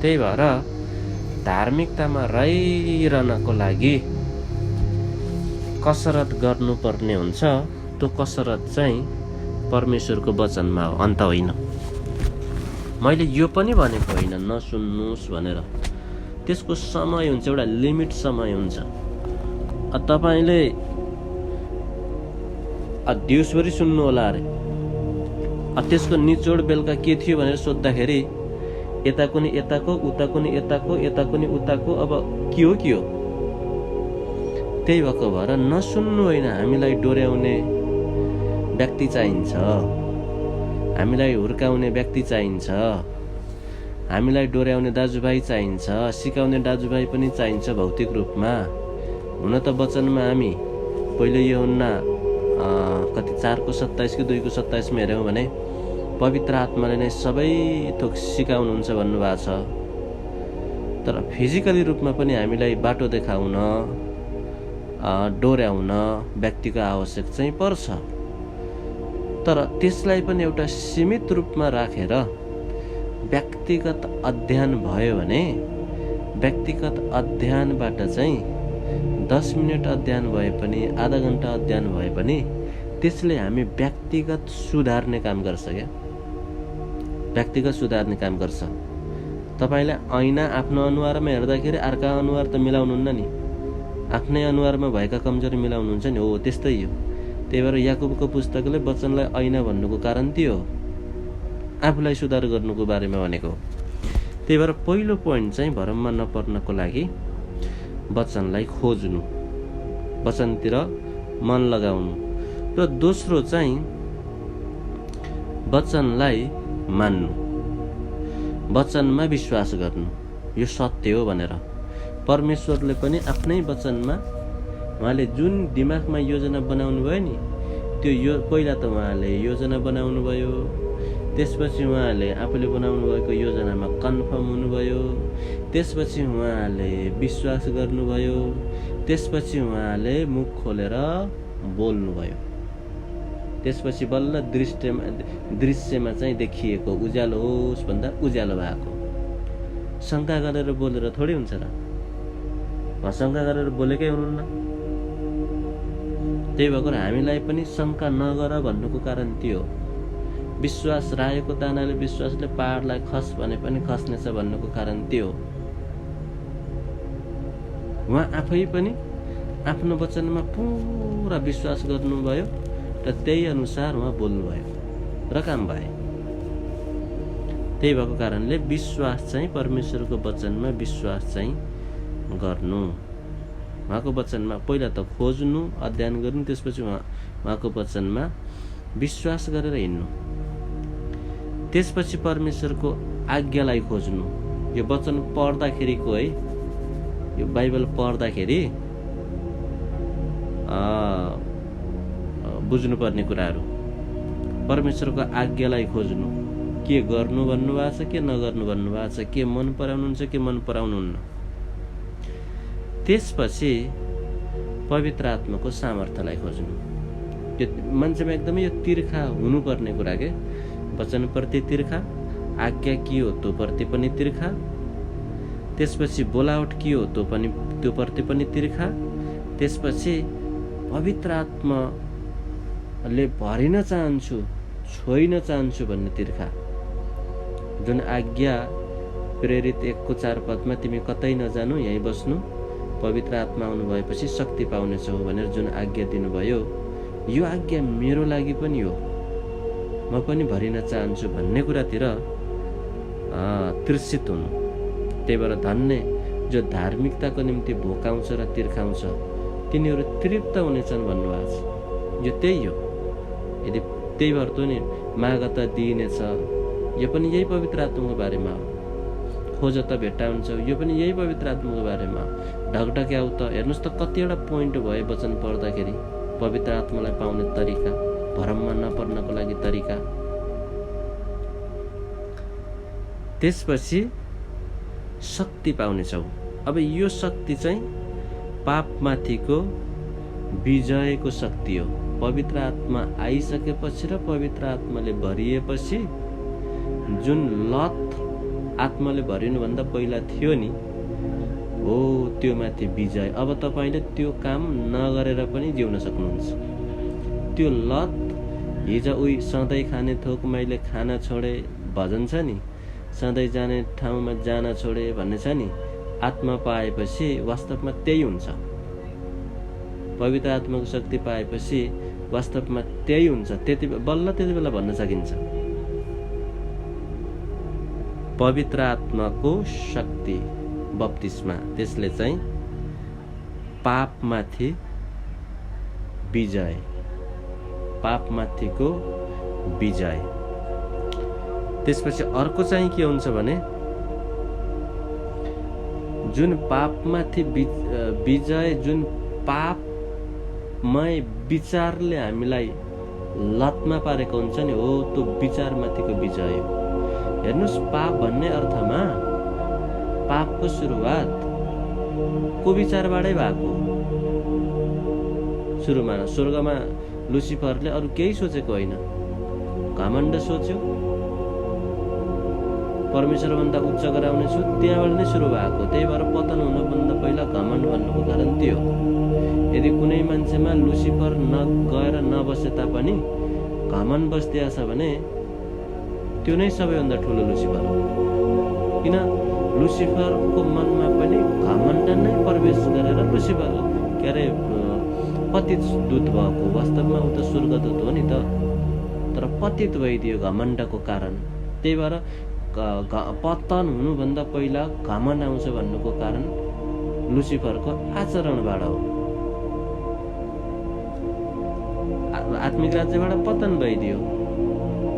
त्यही भएर धार्मिकतामा रहिरहनको लागि कसरत गर्नुपर्ने हुन्छ। त्यो कसरत चाहिँ परमेश्वरको वचनमा हो, अन्त होइन। मैले यो पनि भनेको होइन नसुन्नुहोस् भनेर। त्यसको समय हुन्छ, एउटा लिमिट समय हुन्छ। तपाईँले दिउँसभरि सुन्नु होला अरे, त्यसको निचोड बेलुका के थियो भनेर सोद्धाखेरि यताको नि यताको, उताको नि यताको, यताको नि उताको, अब के हो। त्यही भएको भएर नसुन्नु होइन, हामीलाई डोर्याउने व्यक्ति चाहिन्छ, हामीलाई हुर्काउने व्यक्ति चाहिन्छ, हामीलाई डोर्याउने दाजुभाइ चाहिन्छ, सिकाउने दाजुभाइ पनि चाहिन्छ भौतिक रूपमा। हुन त वचनमा हामी पहिले यूहन्ना 4:27 कि 2:27 हेऱ्यौँ भने पवित्र आत्माले नै सबै थोक सिकाउनुहुन्छ भन्नुभएको छ। तर फिजिकली रूपमा पनि हामीलाई बाटो देखाउन, डोर्याउन व्यक्तिको आवश्यक चाहिँ पर्छ। तर त्यसलाई पनि एउटा सीमित रूपमा राखेर व्यक्तिगत अध्ययन भयो भने, व्यक्तिगत अध्ययनबाट चाहिँ 10 मिनट अध्ययन भए पनि, आधा घन्टा अध्ययन भए पनि त्यसले हामी व्यक्तिगत सुधार्ने काम गर्छ। व्यक्तिगत सुधार्ने काम गर्छ। तपाईँले ऐना आफ्नो अनुहारमा हेर्दाखेरि अर्का अनुहार त मिलाउनुहुन्न नि, आफ्नै अनुहारमा भएका कमजोरी मिलाउनुहुन्छ नि। हो त्यस्तै हो। त्यही भएर याकुबको पुस्तकले वचनलाई ऐना भन्नुको कारण त्यो हो, आफूलाई सुधार गर्नुको बारेमा भनेको। त्यही भएर पहिलो पोइन्ट चाहिँ भरममा नपर्नको लागि वचनलाई खोज्नु, वचनतिर मन लगाउनु, र दोस्रो चाहिँ वचनलाई मान्नु, वचनमा विश्वास गर्नु, यो सत्य हो भनेर। परमेश्वरले पनि आफ्नै वचनमा उहाँले जुन दिमागमा योजना बनाउनु भयो नि, त्यो पहिला त उहाँले योजना बनाउनु भयो, त्यसपछि उहाँले आफूले बनाउनु भएको योजनामा कन्फर्म हुनुभयो, त्यसपछि उहाँले विश्वास गर्नुभयो, त्यसपछि उहाँले मुख खोलेर बोल्नुभयो। त्यसपछि बल्ल दृश्यमा चाहिँ देखिएको उज्यालो होस् भन्दा उज्यालो भएको। शङ्का गरेर बोलेर थोरै हुन्छ र? शङ्का गरेर बोलेकै हुनुहुन्न। त्यही भएर हामीलाई पनि शङ्का नगर भन्नुको कारण त्यो हो। विश्वास राखेको दानाले विश्वासले पहाडलाई खस भने पनि खस्नेछ भन्नुको कारण त्यो हो। उहाँ आफै पनि आफ्नो वचनमा पुरा विश्वास गर्नुभयो र त्यही अनुसार उहाँ बोल्नुभयो र काम भए। त्यही भएको कारणले विश्वास चाहिँ परमेश्वरको वचनमा विश्वास चाहिँ गर्नु, उहाँको वचनमा पहिला त खोज्नु, अध्ययन गर्नु, त्यसपछि उहाँको वचनमा विश्वास गरेर हिँड्नु, त्यसपछि परमेश्वरको आज्ञालाई खोज्नु। यो वचन पढ्दाखेरिको है, यो बाइबल पढ्दाखेरि बुझ्नुपर्ने कुराहरू, परमेश्वरको आज्ञालाई खोज्नु, के गर्नु भन्नुभएको छ, के नगर्नु भन्नुभएको छ, के मन पराउनुहुन्छ, के मन पराउनुहुन्न। त्यसपछि पवित्र आत्माको सामर्थ्यलाई खोज्नु। यो मान्छेमा एकदमै यो तिर्खा हुनुपर्ने कुरा के, वचनप्रति तिर्खा, आज्ञा के हो त्यो प्रति पनि तिर्खा, त्यसपछि बोलावट के हो त्यो प्रति पनि तिर्खा, त्यसपछि पवित्र आत्मा ले भरिन चाहन्छु, छोइन चाहन्छु भन्ने तिर्खा। जुन आज्ञा प्रेरित 1:4 पदमा तिमी कतै नजानु, यहीँ बस्नु, पवित्र आत्मा आउनु भएपछि शक्ति पाउनेछौ भनेर जुन आज्ञा दिनुभयो, यो आज्ञा मेरो लागि पनि हो, म पनि भरिन चाहन्छु भन्ने कुरातिर तृषित हुनु। त्यही भएर धन्य जो धार्मिकताको निम्ति भोकाउँछ र तिर्खाउँछ, तिनीहरू तृप्त हुनेछन् भन्नुभएको छ। यो त्यही हो। यदि त्यही भएर त नि माग त दिइनेछ, यो पनि यही पवित्र आत्माको बारेमा हो। खोज त भेट्टा हुन्छ, यो पनि यही पवित्र आत्माको बारेमा हो। ढकढक्याउ त हेर्नुहोस् त कतिवटा पोइन्ट भयो वचन पढ्दाखेरि, पवित्र आत्मालाई पाउने तरिका, भरममा नपर्नको लागि तरिका। त्यसपछि शक्ति पाउनेछौ। अब यो शक्ति चाहिँ पापमाथिको विजयको शक्ति हो। पवित्र आत्मा आइसकेपछि र पवित्र आत्माले भरिएपछि जुन लत आत्माले भरिनुभन्दा पहिला थियो नि, हो त्यो माथि विजय। अब तपाईँले त्यो काम नगरेर पनि जिउन सक्नुहुन्छ। त्यो लत, हिजो उही सधैँ खाने थोक मैले खाना छोडे भजन छ नि, सधैँ जाने ठाउँमा जान छोडे भन्ने छ नि, आत्मा पाएपछि वास्तवमा त्यही हुन्छ। पवित्र आत्माको शक्ति पाएपछि वास्तवमा त्यही हुन्छ। त्यति बेला भन्न सकिन्छ पवित्र आत्माको शक्ति बप्तिस्मा, त्यसले चाहिँ पापमाथि विजय, पापमाथिको विजय। त्यसपछि अर्को चाहिँ के हुन्छ भने, जुन पापमाथि विजय, जुन पापमय विचारले हामीलाई लतमा पारेको हुन्छ नि, हो त्यो विचारमाथिको विजय हो। हेर्नुहोस्, पाप भन्ने अर्थमा पापको सुरुवात को विचारबाटै भएको। सुरुमा स्वर्गमा लुसिफरले अरू केही सोचेको होइन, घमण्ड सोच्यो, परमेश्वरभन्दा उच्च गराउनेछु, त्यहाँबाट नै सुरु भएको। त्यही भएर पतन हुनुभन्दा पहिला घमण्ड भन्नुको कारण त्यो हो। यदि कुनै मान्छेमा लुसिफर गएर नबसे तापनि घमण्ड बस्दिया छ भने त्यो नै सबैभन्दा ठुलो लुसिफर हो। किन लुसिफरको मनमा पनि घमण्ड नै प्रवेश गरेर लुसिफर के अरे पतित दूत भएको। वास्तवमा ऊ त स्वर्गदूत हो नि त, तर पतित भइदियो घमण्डको कारण। त्यही भएर पतन हुनुभन्दा पहिला घमण्ड आउँछ भन्नुको कारण लुसिफरको आचरणबाट हो। आत्मिक राज्यबाट पतन भइदियो,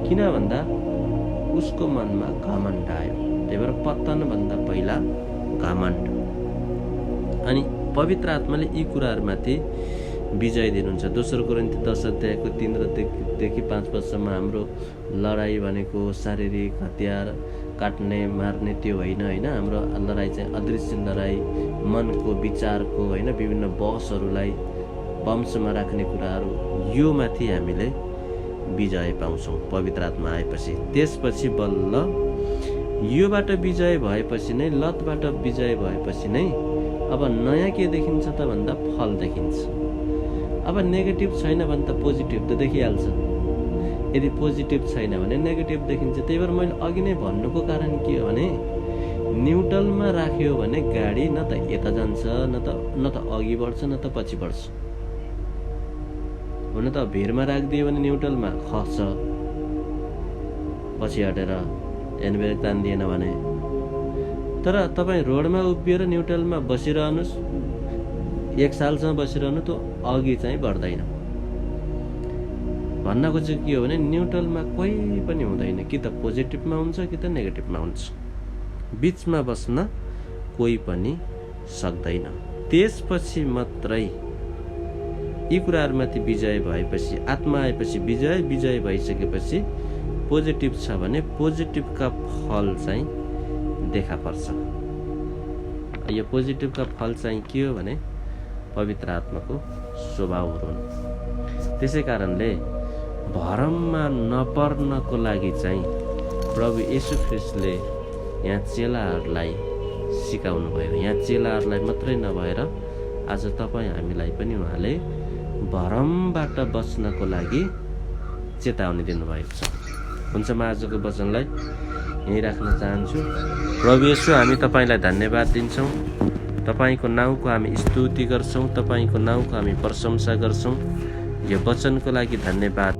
किन भन्दा उसको मनमा घमण्ड आयो। त्यही भएर पतनभन्दा पहिला घमण्ड। अनि पवित्र आत्माले यी कुराहरूमाथि विजय दिनुहुन्छ। दोस्रो कोरिन्थी 10:3-5 पदसम्म हाम्रो लडाइँ भनेको शारीरिक हतियार काट्ने मार्ने त्यो होइन। हाम्रो लडाइँ चाहिँ अदृश्य लडाइँ, मनको विचारको होइन, विभिन्न बसहरूलाई वंशमा राख्ने कुराहरू, यो माथि हामीले विजय पाउँछौँ पवित्र आत्मा आएपछि। त्यसपछि बल्ल योबाट विजय भएपछि नै, लतबाट विजय भएपछि नै अब नयाँ के देखिन्छ त भन्दा फल देखिन्छ। अब नेगेटिभ छैन भने त पोजिटिभ त देखिहाल्छ। यदि पोजिटिभ छैन भने नेगेटिभ देखिन्छ। त्यही भएर मैले अघि नै भन्नुको कारण के हो भने, न्युट्रलमा राख्यो भने गाडी न त यता जान्छ, न त अघि बढ्छ, न त पछि बढ्छ। हुन त भिरमा राखिदियो भने न्युट्रलमा खस्छ, पछि हटेर एनब्रेक तान्दिएन भने। तर तपाईँ रोडमा उभिएर न्युट्रलमा बसिरहनुहोस्, 1 सालसम्म बसिरहनु, त्यो अघि चाहिँ बढ्दैन। भन्नको चाहिँ के हो भने, न्युट्रलमा कोही पनि हुँदैन, कि त पोजिटिभमा हुन्छ कि त नेगेटिभमा हुन्छ। बिचमा बस्न कोही पनि सक्दैन। त्यसपछि मात्रै यी कुराहरूमाथि विजय भएपछि, आत्मा आएपछि विजय भइसकेपछि पोजिटिभ छ भने पोजिटिभका फल चाहिँ देखा पर्छ। यो पोजिटिभका फल चाहिँ के हो भने पवित्र आत्माको स्वभावहरू हुन्। त्यसै कारणले भरममा नपर्नको लागि चाहिँ प्रभु येशू ख्रीष्टले यहाँ चेलाहरूलाई सिकाउनु भयो। यहाँ चेलाहरूलाई मात्रै नभएर आज तपाईँ हामीलाई पनि उहाँले भरमबाट बच्नको लागि चेतावनी दिनुभएको छ। हुन्छ, म आजको वचनलाई यहीँ राख्न चाहन्छु। प्रभु येशू, हामी तपाईँलाई धन्यवाद दिन्छौँ। तपाईँको नाउँको हामी स्तुति गर्छौँ, तपाईँको नाउँको हामी प्रशंसा गर्छौँ। यो वचनको लागि धन्यवाद।